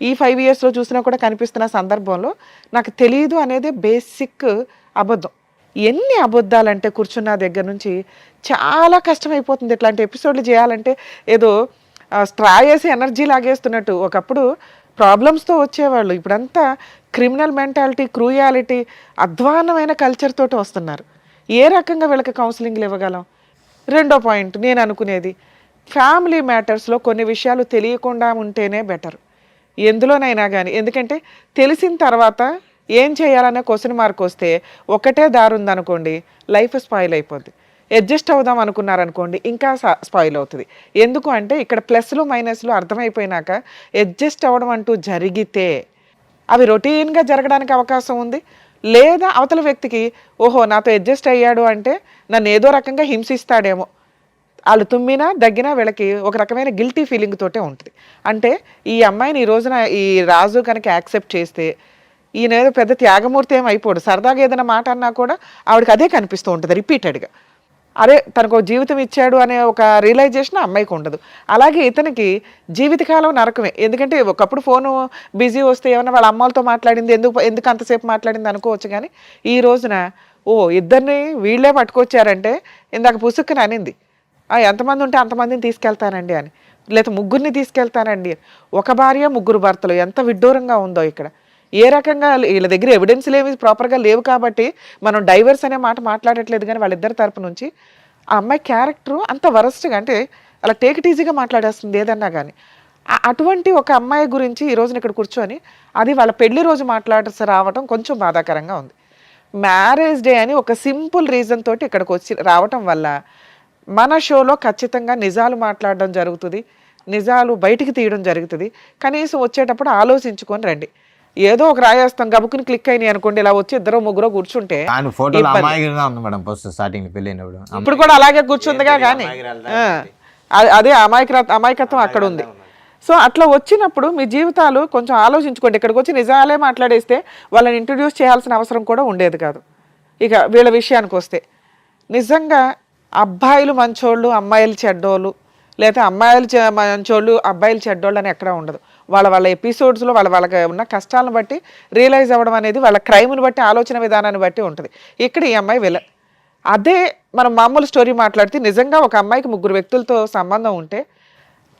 ఈ 5 yearsలో చూసినా కూడా కనిపిస్తున్న సందర్భంలో నాకు తెలియదు అనేది బేసిక్ అబద్ధం. ఎన్ని అబద్ధాలంటే కూర్చున్న దగ్గర నుంచి చాలా కష్టమైపోతుంది. ఇట్లాంటి ఎపిసోడ్లు చేయాలంటే ఏదో స్ట్రా వేసి ఎనర్జీ లాగేస్తున్నట్టు. ఒకప్పుడు ప్రాబ్లమ్స్తో వచ్చేవాళ్ళు, ఇప్పుడంతా క్రిమినల్ మెంటాలిటీ, క్రూయాలిటీ, అధ్వాన్నమైన కల్చర్ తోటి వస్తున్నారు. ఏ రకంగా వీళ్ళకి కౌన్సిలింగ్లు ఇవ్వగలం? రెండో పాయింట్ నేను అనుకునేది, ఫ్యామిలీ మ్యాటర్స్లో కొన్ని విషయాలు తెలియకుండా ఉంటేనే బెటర్ ఎందులోనైనా కానీ. ఎందుకంటే తెలిసిన తర్వాత ఏం చేయాలనే క్వశ్చన్ మార్క్ వస్తే ఒకటే దారి ఉందనుకోండి, లైఫ్ స్పాయిల్ అయిపోద్ది. అడ్జస్ట్ అవుదాం అనుకున్నారనుకోండి, ఇంకా స్పాయిల్ అవుతుంది. ఎందుకు అంటే ఇక్కడ ప్లస్లు మైనస్లు అర్థమైపోయినాక అడ్జస్ట్ అవ్వడం అంటూ జరిగితే అవి రొటీన్గా జరగడానికి అవకాశం ఉంది. లేదా అవతల వ్యక్తికి ఓహో నాతో అడ్జస్ట్ అయ్యాడు అంటే నన్ను ఏదో రకంగా హింసిస్తాడేమో, వాళ్ళు తుమ్మినా దగ్గినా వీళ్ళకి ఒక రకమైన గిల్టీ ఫీలింగ్ తోటే ఉంటుంది. అంటే ఈ అమ్మాయిని ఈ రోజున ఈ రాజు కనుక యాక్సెప్ట్ చేస్తే ఈయన ఏదో పెద్ద త్యాగమూర్తి ఏం అయిపోడు. సరదాగా ఏదైనా మాట అన్నా కూడా ఆవిడకి అదే కనిపిస్తూ ఉంటుంది రిపీటెడ్గా. అరే తనకు జీవితం ఇచ్చాడు అనే ఒక రియలైజేషన్ అమ్మాయికి ఉండదు. అలాగే ఇతనికి జీవితకాలం నరకమే. ఎందుకంటే ఒకప్పుడు ఫోను బిజీ వస్తే ఏమన్నా వాళ్ళ అమ్మలతో మాట్లాడింది, ఎందుకు అంతసేపు మాట్లాడింది అనుకోవచ్చు. కానీ ఈ రోజున ఇద్దరిని వీళ్ళే పట్టుకొచ్చారంటే ఇందాక పుసుక్కుని అనింది, ఎంతమంది ఉంటే అంతమందిని తీసుకెళ్తానండి అని, లేదా 3 తీసుకెళ్తానండి. ఒక భార్య 3 భర్తలు, ఎంత విడ్డూరంగా ఉందో ఇక్కడ. ఏ రకంగా వీళ్ళ దగ్గర ఎవిడెన్స్లు ఏమి ప్రాపర్గా లేవు కాబట్టి మనం డైవర్స్ అనే మాట మాట్లాడట్లేదు. కానీ వాళ్ళిద్దరి తరపు నుంచి ఆ అమ్మాయి క్యారెక్టరు అంత వరస్ట్గా, అంటే అలా టేక్ ఇట్ ఈజీగా మాట్లాడేస్తుంది ఏదన్నా కానీ. అటువంటి ఒక అమ్మాయి గురించి ఈ రోజున ఇక్కడ కూర్చొని అది వాళ్ళ పెళ్లి రోజు మాట్లాడాల్సి రావటం కొంచెం బాధాకరంగా ఉంది. మ్యారేజ్ డే అని ఒక సింపుల్ రీజన్ తోటి ఇక్కడికి వచ్చి రావటం వల్ల మన షోలో ఖచ్చితంగా నిజాలు మాట్లాడడం జరుగుతుంది, నిజాలు బయటికి తీయడం జరుగుతుంది. కనీసం వచ్చేటప్పుడు ఆలోచించుకొని రండి. ఏదో ఒక రాయేస్తాం గబుకుని క్లిక్ అయినాయి అనుకోండి, ఇలా వచ్చి 2-3 కూర్చుంటే ఇప్పుడు కూడా అలాగే కూర్చుందిగా. కానీ అదే అమాయకత్వం అక్కడ ఉంది. సో అట్లా వచ్చినప్పుడు మీ జీవితాలు కొంచెం ఆలోచించుకోండి. ఇక్కడికి వచ్చి నిజాలే మాట్లాడేస్తే వాళ్ళని ఇంట్రడ్యూస్ చేయాల్సిన అవసరం కూడా ఉండేది కాదు. ఇక వీళ్ళ విషయానికి వస్తే నిజంగా అబ్బాయిలు మంచోళ్ళు అమ్మాయిలు చెడ్డోళ్ళు, లేదా అమ్మాయిలు మంచోళ్ళు అబ్బాయిలు చెడ్డోళ్ళు అని ఎక్కడా ఉండదు. వాళ్ళ ఎపిసోడ్స్లో వాళ్ళకి ఉన్న కష్టాలను బట్టి రియలైజ్ అవ్వడం అనేది వాళ్ళ క్రైమ్ని బట్టి, ఆలోచన విధానాన్ని బట్టి ఉంటుంది. ఇక్కడ ఈ అమ్మాయి విలన్. అదే మనం మామూలు స్టోరీ మాట్లాడితే నిజంగా ఒక అమ్మాయికి 3 వ్యక్తులతో సంబంధం ఉంటే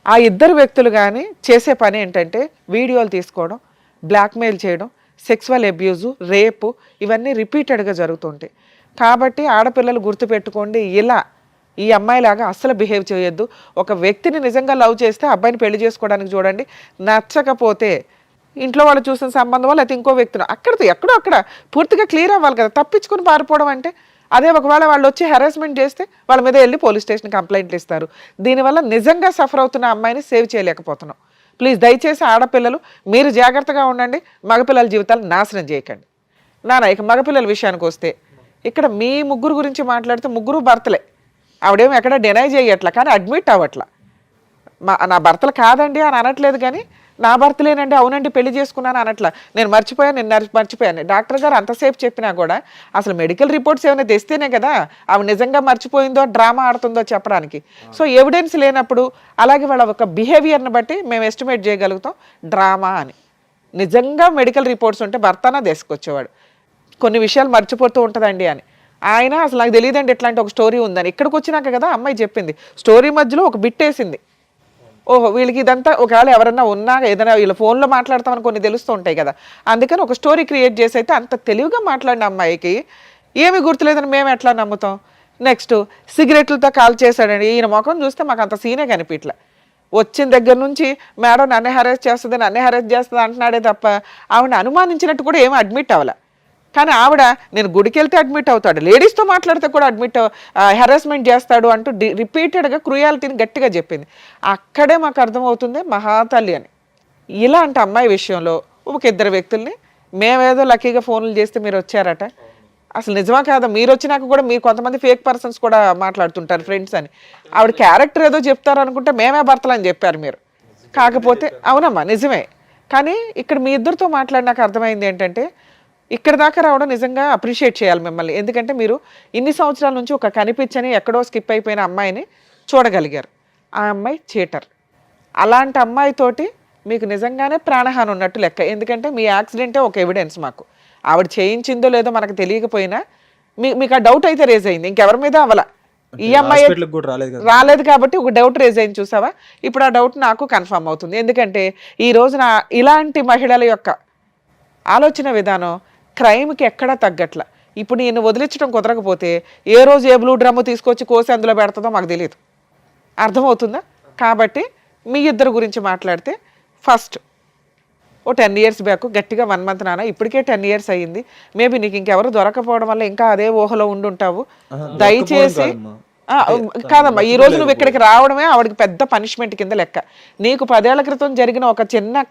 ఆ 2 వ్యక్తులు కానీ చేసే పని ఏంటంటే వీడియోలు తీసుకోవడం, బ్లాక్మెయిల్ చేయడం, సెక్సువల్ అబ్యూజు, రేపు, ఇవన్నీ రిపీటెడ్గా జరుగుతుంటాయి. కాబట్టి ఆడపిల్లలు గుర్తుపెట్టుకోండి, ఇలా ఈ అమ్మాయిలాగా అస్సలు బిహేవ్ చేయొద్దు. ఒక వ్యక్తిని నిజంగా లవ్ చేస్తే అబ్బాయిని పెళ్లి చేసుకోవడానికి చూడండి. నచ్చకపోతే ఇంట్లో వాళ్ళు చూసిన సంబంధం లేకపోతే ఇంకో వ్యక్తిని అక్కడితో ఎక్కడో అక్కడ పూర్తిగా క్లియర్ అవ్వాలి కదా. తప్పించుకుని పారిపోవడం అంటే అదే. ఒకవేళ వాళ్ళు వచ్చి హెరాస్మెంట్ చేస్తే వాళ్ళ మీద వెళ్ళి పోలీస్ స్టేషన్ కంప్లైంట్లు ఇస్తారు. దీనివల్ల నిజంగా సఫర్ అవుతున్న అమ్మాయిని సేవ్ చేయలేకపోతున్నాం. ప్లీజ్ దయచేసి ఆడపిల్లలు మీరు జాగ్రత్తగా ఉండండి, మగపిల్లల జీవితాలు నాశనం చేయకండి. ఇక మగపిల్లల విషయానికి వస్తే ఇక్కడ మీ 3 గురించి మాట్లాడితే 3 భర్తలే. ఆవిడేమో ఎక్కడ డినై చేయట్లా, కానీ అడ్మిట్ అవ్వట్లా. నా భర్తలు కాదండి అని అనట్లేదు, కానీ నా భర్తలేనండి, అవునండి పెళ్లి చేసుకున్నాను అనట్లా. నేను మర్చిపోయాను. డాక్టర్ గారు అంతసేపు చెప్పినా కూడా అసలు మెడికల్ రిపోర్ట్స్ ఏమైనా తెస్తేనే కదా ఆవిడ నిజంగా మర్చిపోయిందో డ్రామా ఆడుతుందో చెప్పడానికి. సో ఎవిడెన్స్ లేనప్పుడు అలాగే వాళ్ళ ఒక బిహేవియర్ని బట్టి మేము ఎస్టిమేట్ చేయగలుగుతాం డ్రామా అని. నిజంగా మెడికల్ రిపోర్ట్స్ ఉంటే భర్తనా తీసుకొచ్చేవాడు. కొన్ని విషయాలు మర్చిపోతూ ఉంటుందండి అని. ఆయన అసలు నాకు తెలియదండి ఇట్లాంటి ఒక స్టోరీ ఉందని. ఇక్కడికి వచ్చినాక కదా అమ్మాయి చెప్పింది. స్టోరీ మధ్యలో ఒక బిట్ వేసింది. ఓహో వీళ్ళకి ఇదంతా ఒకవేళ ఎవరన్నా ఉన్నా ఏదైనా వీళ్ళ ఫోన్లో మాట్లాడతామని కొన్ని తెలుస్తూ ఉంటాయి కదా, అందుకని ఒక స్టోరీ క్రియేట్ చేసి అయితే అంత తెలివిగా మాట్లాడిన అమ్మాయికి ఏమీ గుర్తులేదని మేము ఎట్లా నమ్ముతాం? నెక్స్ట్ సిగరెట్లతో కాల్ చేశాడండి. ఈయన ముఖం చూస్తే మాకు అంత సీనే కనిపించలే. వచ్చిన దగ్గర నుంచి మేడం నన్నే హెరాస్ చేస్తుంది అంటున్నాడే తప్ప ఆవిడ అనుమానించినట్టు కూడా ఏమీ అడ్మిట్ అవ్వలే. కానీ ఆవిడ నేను గుడికి వెళ్తే అడ్మిట్ అవుతాడు, లేడీస్తో మాట్లాడితే కూడా హెరాస్మెంట్ చేస్తాడు అంటూ రిపీటెడ్గా క్రూయాలిటీని గట్టిగా చెప్పింది. అక్కడే మాకు అర్థమవుతుంది మహాతల్లి అని. ఇలాంటి అమ్మాయి విషయంలో ఒక ఇద్దరు వ్యక్తుల్ని మేమేదో లక్కీగా ఫోన్లు చేస్తే మీరు వచ్చారట, అసలు నిజమా కాదా? మీరు వచ్చినాక కూడా మీరు కొంతమంది ఫేక్ పర్సన్స్ కూడా మాట్లాడుతుంటారు ఫ్రెండ్స్ అని. ఆవిడ క్యారెక్టర్ ఏదో చెప్తారు అనుకుంటే మేమే భర్తలు అని చెప్పారు మీరు. కాకపోతే అవునమ్మా నిజమే, కానీ ఇక్కడ మీ ఇద్దరితో మాట్లాడినాక అర్థమైంది ఏంటంటే ఇక్కడ దాకా రావడం నిజంగా అప్రిషియేట్ చేయాలి మిమ్మల్ని. ఎందుకంటే మీరు ఇన్ని సంవత్సరాల నుంచి ఒక కనిపించని ఎక్కడో స్కిప్ అయిపోయిన అమ్మాయిని చూడగలిగారు. ఆ అమ్మాయి చీటర్. అలాంటి అమ్మాయితోటి మీకు నిజంగానే ప్రాణహాని ఉన్నట్టు లెక్క. ఎందుకంటే మీ యాక్సిడెంటే ఒక ఎవిడెన్స్ మాకు. ఆవిడ చేయించిందో లేదో మనకు తెలియకపోయినా మీకు ఆ డౌట్ అయితే రేజ్ అయింది, ఇంకెవరి మీద అవ్వాల. ఈ అమ్మాయి రాలేదు కాబట్టి ఒక డౌట్ రేజ్ అయింది చూసావా. ఇప్పుడు ఆ డౌట్ నాకు కన్ఫర్మ్ అవుతుంది. ఎందుకంటే ఈ రోజున ఇలాంటి మహిళల యొక్క ఆలోచన విధానం క్రైమ్కి ఎక్కడా తగ్గట్ల. ఇప్పుడు నేను వదిలించడం కుదరకపోతే ఏ రోజు ఏ బ్లూ డ్రమ్ము తీసుకొచ్చి కోసి అందులో పెడుతుందో మాకు తెలియదు. అర్థమవుతుందా? కాబట్టి మీ ఇద్దరు గురించి మాట్లాడితే ఫస్ట్ ఓ 10 years బ్యాక్ గట్టిగా 1 month నాన్న, ఇప్పటికే 10 years అయ్యింది. మేబీ నీకు ఇంకెవరు దొరకపోవడం వల్ల ఇంకా అదే ఊహలో ఉండుంటావు. దయచేసి కాదమ్మా, ఈ రోజు నువ్వు ఇక్కడికి రావడమే ఆవిడకి పెద్ద పనిష్మెంట్ కింద లెక్క. నీకు 10 ఏళ్ల క్రితం జరిగిన ఒక చిన్న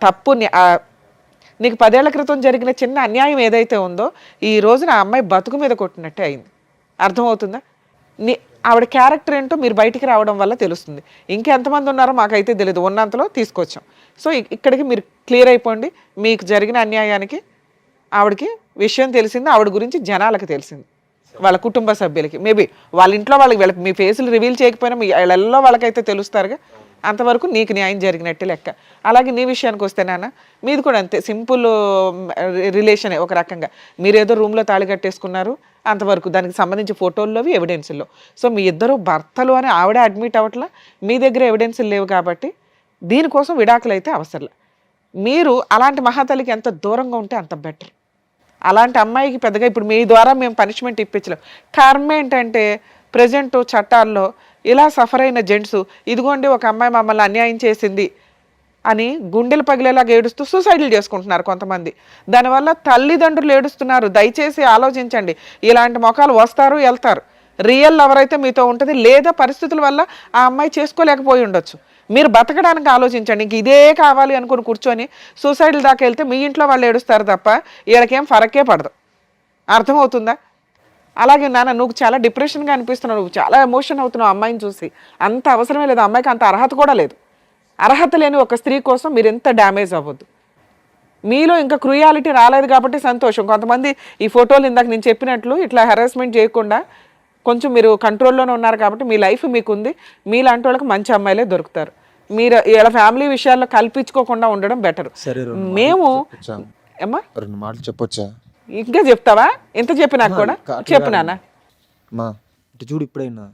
తప్పుని, నీకు 10 ఏళ్ల క్రితం జరిగిన చిన్న అన్యాయం ఏదైతే ఉందో ఈ రోజున ఆ అమ్మాయి బతుకు మీద కొట్టినట్టే అయింది. అర్థమవుతుందా? ఆవిడ క్యారెక్టర్ ఏంటో మీరు బయటికి రావడం వల్ల తెలుస్తుంది. ఇంకెంతమంది ఉన్నారో మాకైతే తెలియదు, ఉన్నంతలో తీసుకొచ్చాం. సో ఇక్కడికి మీరు క్లియర్ అయిపోండి. మీకు జరిగిన అన్యాయానికి ఆవిడకి విషయం తెలిసింది, ఆవిడ గురించి జనాలకు తెలిసింది, వాళ్ళ కుటుంబ సభ్యులకి. మేబీ వాళ్ళ ఇంట్లో వాళ్ళకి మీ ఫేసులు రివీల్ చేయకపోయినా మీ వాళ్ళల్లో వాళ్ళకైతే తెలుస్తారుగా. అంతవరకు నీకు న్యాయం జరిగినట్టే లెక్క. అలాగే నీ విషయానికి వస్తే నాన్న, మీది కూడా అంతే, సింపుల్ రిలేషనే ఒక రకంగా. మీరేదో రూమ్లో తాళి కట్టేసుకున్నారు అంతవరకు, దానికి సంబంధించి ఫోటోల్లోవి ఎవిడెన్స్లో. సో మీ ఇద్దరు భర్తలు అని ఆవిడ అడ్మిట్ అవ్వట్లా, మీ దగ్గర ఎవిడెన్స్లు లేవు కాబట్టి దీనికోసం విడాకులు అయితే అవసరం. మీరు అలాంటి మహాతల్లికి ఎంత దూరంగా ఉంటే అంత బెటర్. అలాంటి అమ్మాయికి పెద్దగా ఇప్పుడు మీ ద్వారా మేము పనిష్మెంట్ ఇప్పించలేం. కర్మ ఏంటంటే ప్రజెంట్ చట్టాల్లో ఇలా సఫర్ అయిన జెంట్స్, ఇదిగోండి ఒక అమ్మాయి మమ్మల్ని అన్యాయం చేసింది అని గుండెలు పగిలేలాగా ఏడుస్తూ సూసైడ్లు చేసుకుంటున్నారు కొంతమంది. దానివల్ల తల్లిదండ్రులు ఏడుస్తున్నారు. దయచేసి ఆలోచించండి. ఇలాంటి మొఖాలు వస్తారు వెళ్తారు. రియల్ లవర్ అయితే మీతో ఉంటుంది, లేదా పరిస్థితుల వల్ల ఆ అమ్మాయి చేసుకోలేకపోయి ఉండొచ్చు. మీరు బతకడానికి ఆలోచించండి. ఇంక ఇదే కావాలి అనుకుని కూర్చొని సూసైడ్ల దాకా వెళ్తే మీ ఇంట్లో వాళ్ళు ఏడుస్తారు తప్ప వీళ్ళకేం ఫరకే పడదు. అర్థమవుతుందా? అలాగే నాన్న, నువ్వు చాలా డిప్రెషన్గా అనిపిస్తున్నావు, నువ్వు చాలా ఎమోషన్ అవుతున్నావు అమ్మాయిని చూసి. అంత అవసరమే లేదు, అమ్మాయికి అంత అర్హత కూడా లేదు. అర్హత లేని ఒక స్త్రీ కోసం మీరు ఎంత డ్యామేజ్ అవ్వద్దు. మీలో ఇంకా క్రూయాలిటీ రాలేదు కాబట్టి సంతోషం. కొంతమంది ఈ ఫోటోలు ఇందాక నేను చెప్పినట్లు ఇట్లా హెరాస్మెంట్ చేయకుండా కొంచెం మీరు కంట్రోల్లోనే ఉన్నారు కాబట్టి మీ లైఫ్ మీకుంది. మీలాంటి వాళ్ళకి మంచి అమ్మాయిలే దొరుకుతారు. మీరు ఇలా ఫ్యామిలీ విషయాల్లో కల్పించుకోకుండా ఉండడం బెటర్. మేము ఏమ్మా 2 మాటలు చెప్పొచ్చా? ఇంకా చెప్తావా? ఎంత చెప్పినా కూడా చెప్పు నాన్న. మా ఇటు చూడు, ఇప్పుడైనా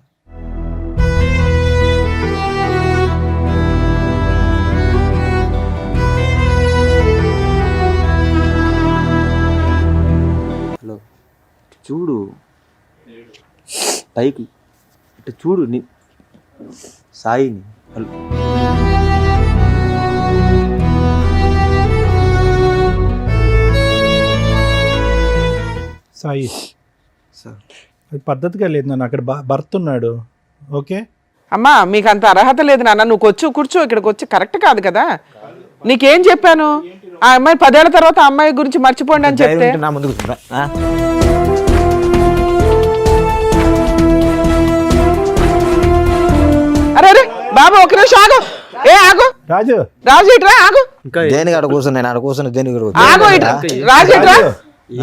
హలో చూడు, పైకి ఇటు చూడు సాయిని. హలో సాయి, అది పద్ధతిగా లేదు నాన్న. అక్కడ భర్త ఉన్నాడు. ఓకే అమ్మా, మీకు అంత అర్హత లేదు నాన్న. నువ్వు కూర్చో, ఇక్కడికి వచ్చి కరెక్ట్ కాదు కదా. నీకేం చెప్పాను? ఆ అమ్మాయి 10 ఏళ్ల తర్వాత ఆ అమ్మాయి గురించి మర్చిపోండి అని చెప్తే అరే అరే బాబు ఒక నిమిషం ఆగు. ఆగు రాజు, రాజు ఇట్రా, ఆగు. దేనికి అక్కడ కూర్చొని నేను అక్కడ కూర్చొని దేనికి ఆగు ఇట్రా, రాజు ఇట్రా.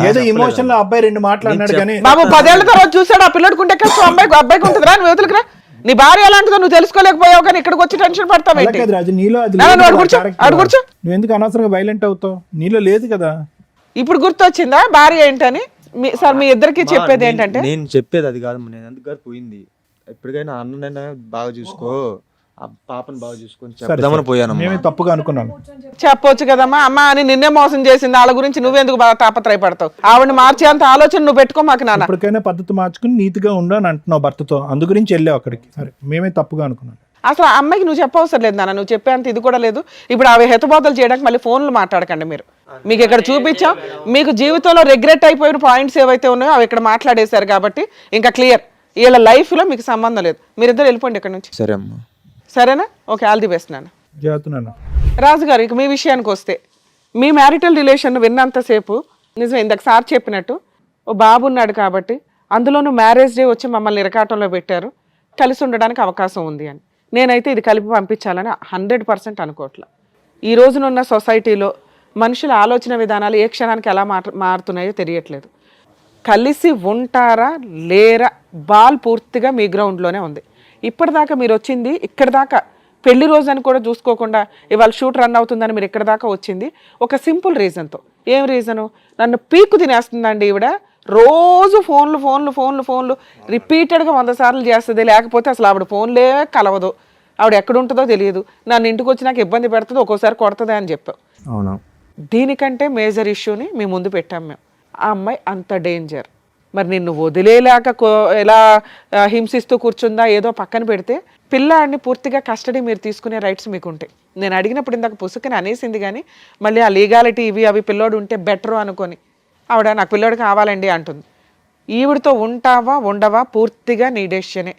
ఏదో ఇమోషన్ లో అబ్బాయి 2 మాటలు అన్నాడు కానీ బాబు 10 ఏళ్ల తర్వాత చూసాడు ఆ పిల్లడికుంటే కష్టం, అబ్బాయికి ఉంటుందిరా. నువ్వు యువతలకి రా. నీ భార్య ఎలాంటిదో నువ్వు తెలుసుకోలేకపోయావు కానీ ఇక్కడికి వచ్చి టెన్షన్ పడతావు. రాజు నీలో కూర్చో. నువ్వు ఎందుకు అనవసరంగా వైలెంట్ అవుతావు? నీలో లేదు కదా. ఇప్పుడు గుర్తొచ్చిందా భార్య ఏంటని? సార్ మీ ఇద్దరికి చెప్పేది ఏంటంటే, నేను చెప్పేది అది కాదు. నేను ఎందుకు గారు పోయింది, ఎప్పటికైనా అన్ననైనా బాగా చూసుకో, ఆ పాపను బాగా చూసుకొని చెప్దామని పోయాను. మేమే తప్పుగా అనుకున్నాను. చెప్పొచ్చు కదమ్మా. అమ్మ అని నిన్నే మోసం చేసింది, వాళ్ళ గురించి నువ్వెందుకు బాగా తాపత్రయపడతావు? ఆవిడని మార్చేంత ఆలోచన నువ్వు పెట్టుకో మాకు నాన్న. ఇప్పటికైనా పద్ధతి మార్చుకుని నీతిగా ఉండు అని అంటున్నావు భర్తతో, అందు గురించి వెళ్ళావు అక్కడికి. సరే మేమే తప్పుగా అనుకున్నాను. అసలు ఆ అమ్మాయికి నువ్వు చెప్పవసరం లేదు నాన్న, నువ్వు చెప్పేంత ఇది కూడా లేదు. ఇప్పుడు అవి హెతబోతలు చేయడానికి మళ్ళీ ఫోన్లు మాట్లాడకండి మీరు. మీకు ఇక్కడ చూపించాం, మీకు జీవితంలో రిగ్రెట్ అయిపోయిన పాయింట్స్ ఏవైతే ఉన్నాయో అవి ఇక్కడ మాట్లాడేశారు కాబట్టి ఇంకా క్లియర్. వీళ్ళ లైఫ్లో మీకు సంబంధం లేదు, మీరిద్దరు వెళ్ళిపోండి ఇక్కడ నుంచి. సరే అమ్మా. సరేనా? ఓకే, ఆల్ ది బెస్ట్ నాన్న. జాగ్రత్త. రాజుగారు, ఇక మీ విషయానికి వస్తే, మీ మ్యారిటల్ రిలేషన్ విన్నంతసేపు నిజమే ఇందాక సార్ చెప్పినట్టు ఓ బాబు ఉన్నాడు కాబట్టి, అందులోనూ మ్యారేజ్ డే వచ్చి మమ్మల్ని ఇరకాటంలో పెట్టారు, కలిసి ఉండడానికి అవకాశం ఉంది అని. నేనైతే ఇది కలిపి పంపించాలని 100% అనుకోవట్లే. ఈ రోజునున్న సొసైటీలో మనుషుల ఆలోచన విధానాలు ఏ క్షణానికి ఎలా మారుతున్నాయో తెలియట్లేదు. కలిసి ఉంటారా లేరా బాల్ పూర్తిగా మీ గ్రౌండ్లోనే ఉంది. ఇప్పటిదాకా మీరు వచ్చింది ఇక్కడ దాకా, పెళ్లి రోజు అని కూడా చూసుకోకుండా ఇవాళ షూట్ రన్ అవుతుందని మీరు ఇక్కడ దాకా వచ్చింది ఒక సింపుల్ రీజన్తో. ఏం రీజను? నన్ను పీకు తినేస్తుందండి ఈవిడ, రోజు ఫోన్లు రిపీటెడ్గా 100 సార్లు చేస్తుంది, లేకపోతే అసలు ఆవిడ ఫోన్లే కలవదు, ఆవిడ ఎక్కడ ఉంటుందో తెలియదు, నన్ను ఇంటికి వచ్చి నాకు ఇబ్బంది పెడుతుంది, ఒక్కోసారి కొడుతుంది అని చెప్పావు. అవును. దీనికంటే మేజర్ ఇష్యూని మీ ముందు పెట్టాం మేము. ఆ అమ్మాయి అంత డేంజర్. మరి నిన్ను వదిలేలాక ఎలా హింసిస్తూ కూర్చుందా ఏదో పక్కన పెడితే, పిల్లాడిని పూర్తిగా కస్టడీ మీరు తీసుకునే రైట్స్ మీకు ఉంటాయి. నేను అడిగినప్పుడు ఇందాక పుసుకని అనేసింది, కానీ మళ్ళీ ఆ లీగాలిటీ ఇవి అవి పిల్లోడు ఉంటే బెటరు అనుకొని ఆవిడ నాకు పిల్లోడు కావాలండి అంటుంది. ఈవిడితో ఉంటావా ఉండవా పూర్తిగా నీ డెసిషనే.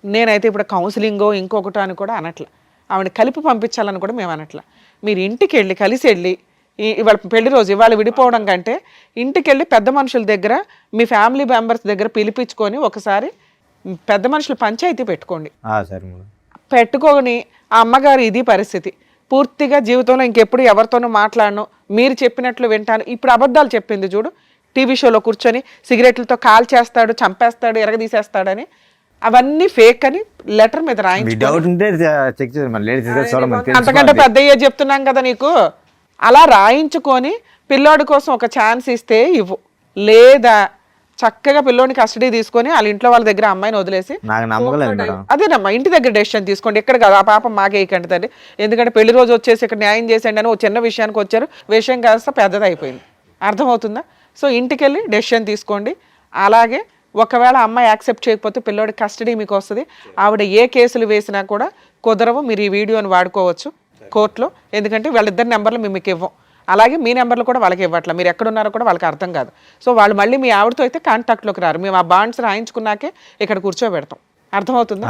నేనైతే ఇప్పుడు కౌన్సిలింగో ఇంకొకటో అని కూడా అనట్లా, ఆవిడని కలిపి పంపించాలని కూడా మేము అనట్లా. మీరు ఇంటికి వెళ్ళి కలిసి వెళ్ళి, ఇవాళ పెళ్లి రోజు ఇవాళ విడిపోవడం కంటే ఇంటికి వెళ్ళి పెద్ద మనుషుల దగ్గర మీ ఫ్యామిలీ మెంబర్స్ దగ్గర పిలిపించుకొని ఒకసారి పెద్ద మనుషులు పంచాయతీ పెట్టుకోండి. పెట్టుకొని ఆ అమ్మగారు ఇది పరిస్థితి, పూర్తిగా జీవితంలో ఇంకెప్పుడు ఎవరితోనూ మాట్లాడను, మీరు చెప్పినట్లు వింటాను. ఇప్పుడు అబద్ధాలు చెప్పింది చూడు, టీవీ షోలో కూర్చొని సిగరెట్లతో కాల్ చేస్తాడు, చంపేస్తాడు, ఎరగదీసేస్తాడని, అవన్నీ ఫేక్ అని లెటర్ మీద రాయించు. అంతకంటే పెద్ద చెప్తున్నాం కదా నీకు. అలా రాయించుకొని పిల్లోడి కోసం ఒక ఛాన్స్ ఇస్తే ఇవ్వు, లేదా చక్కగా పిల్లోని కస్టడీ తీసుకొని వాళ్ళ ఇంట్లో వాళ్ళ దగ్గర అమ్మాయిని వదిలేసి అదేనమ్మా ఇంటి దగ్గర డెసిషన్ తీసుకోండి. ఎక్కడ కాదు, ఆ పాపం మాకేయకండి తల్లి. ఎందుకంటే పెళ్లి రోజు వచ్చేసి ఇక్కడ న్యాయం చేసేయండి అని ఒక చిన్న విషయానికి వచ్చారు, విషయం కాస్త పెద్దది అయిపోయింది. అర్థమవుతుందా? సో ఇంటికి వెళ్ళి డెసిషన్ తీసుకోండి. అలాగే ఒకవేళ అమ్మాయి యాక్సెప్ట్ చేయకపోతే పిల్లోడి కస్టడీ మీకు వస్తుంది. ఆవిడ ఏ కేసులు వేసినా కూడా కుదరవు. మీరు ఈ వీడియోని వాడుకోవచ్చు కోర్టులో, ఎందుకంటే వాళ్ళిద్దరి నెంబర్లు మేము మీకు ఇవ్వం, అలాగే మీ నెంబర్లు కూడా వాళ్ళకి ఇవ్వట్లా. మీరు ఎక్కడున్నారో కూడా వాళ్ళకి అర్థం కాదు. సో వాళ్ళు మళ్ళీ మీ ఆవిడతో అయితే కాంటాక్ట్లోకి రారు. మేము ఆ బాండ్స్ రాయించుకున్నాకే ఇక్కడ కూర్చోబెడతాం. అర్థమవుతుందా?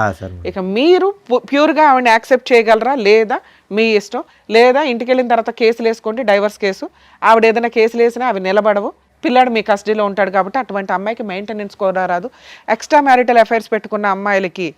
ఇక మీరు ప్యూర్గా ఆవిడని యాక్సెప్ట్ చేయగలరా లేదా మీ ఇష్టం. లేదా ఇంటికి వెళ్ళిన తర్వాత కేసులు వేసుకోండి, డైవర్స్ కేసు. ఆవిడ ఏదైనా కేసులు వేసినా అవి నిలబడవు. పిల్లాడు మీ కస్టడీలో ఉంటాడు కాబట్టి అటువంటి అమ్మాయికి మెయింటెనెన్స్ కూడా రాదు. ఎక్స్ట్రా మ్యారిటల్ అఫైర్స్ పెట్టుకున్న అమ్మాయిలకి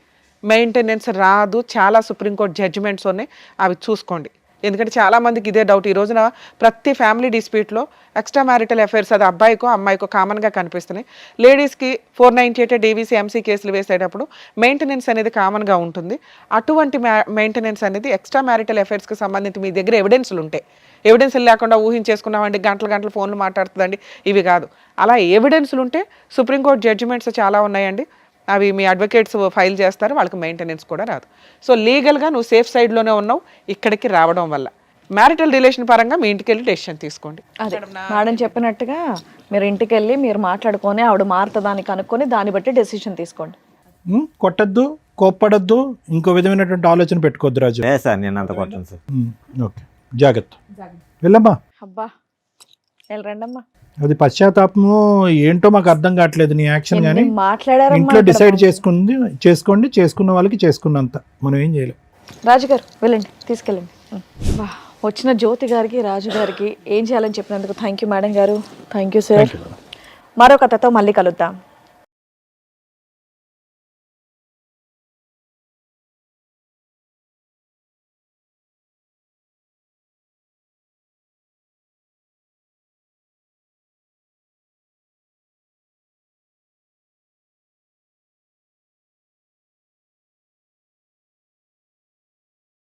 మెయింటెనెన్స్ రాదు. చాలా సుప్రీంకోర్టు జడ్జిమెంట్స్ ఉన్నాయి, అవి చూసుకోండి. ఎందుకంటే చాలామందికి ఇదే డౌట్. ఈ రోజున ప్రతి ఫ్యామిలీ డిస్ప్యూట్లో ఎక్స్ట్రా మ్యారిటల్ అఫైర్స్ అది అబ్బాయికో అమ్మాయికో కామన్గా కనిపిస్తున్నాయి. లేడీస్కి 498 డీవీసీ ఎంసీ కేసులు వేసేటప్పుడు మెయింటెనెన్స్ అనేది కామన్గా ఉంటుంది. అటువంటి మెయింటెనెన్స్ అనేది ఎక్స్ట్రా మ్యారిటల్ అఫైర్స్కి సంబంధించి మీ దగ్గర ఎవిడెన్స్లు ఉంటాయి. ఎవిడెన్స్లు లేకుండా ఊహించేసుకున్నామండి, గంటలు ఫోన్లు మాట్లాడుతుందండి, ఇవి కాదు. అలా ఎవిడెన్స్లు ఉంటే సుప్రీంకోర్టు జడ్జిమెంట్స్ చాలా ఉన్నాయండి, అవి మీ అడ్వకేట్స్ ఫైల్ చేస్తారు, వాళ్ళకి మెయింటెనెన్స్ కూడా రాదు. సో లీగల్గా నువ్వు సేఫ్ సైడ్లోనే ఉన్నావు ఇక్కడికి రావడం వల్ల. మ్యారిటల్ రిలేషన్ పరంగా మీ ఇంటికి వెళ్ళి డెసిషన్ తీసుకోండి. అదే మేడం చెప్పినట్టుగా మీరు ఇంటికి వెళ్ళి మీరు మాట్లాడుకొని ఆవిడ మారుతుందాన్ని కనుక్కొని దాన్ని బట్టి డెసిషన్ తీసుకోండి. కొట్టద్దు, కోప్పడద్దు, ఇంకో విధమైనటువంటి ఆలోచన పెట్టుకోవద్దు రాజు. సార్ నేను అంత కొట్టను సార్. ఓకే, జాగ్రత్త. వెళ్ళమ్మా. అబ్బా వెళ్ళరండమ్మా. అది పశ్చాత్తాపము ఏంటో మాకు అర్థం కావట్లేదు నీ యాక్షన్. కానీ మాట్లాడారు, ఇంట్లో డిసైడ్ చేసుకోండి, చేసుకున్న వాళ్ళకి చేసుకున్నంత, మనం ఏం చేయలేం. రాజుగారు వెళ్ళండి, తీసుకెళ్ళండి. వచ్చిన జ్యోతి గారికి రాజు గారికి ఏం చేయాలని చెప్పినందుకు థ్యాంక్ యూ మేడం గారు. Thank you sir. మరో కథతో మళ్ళీ కలుద్దాం.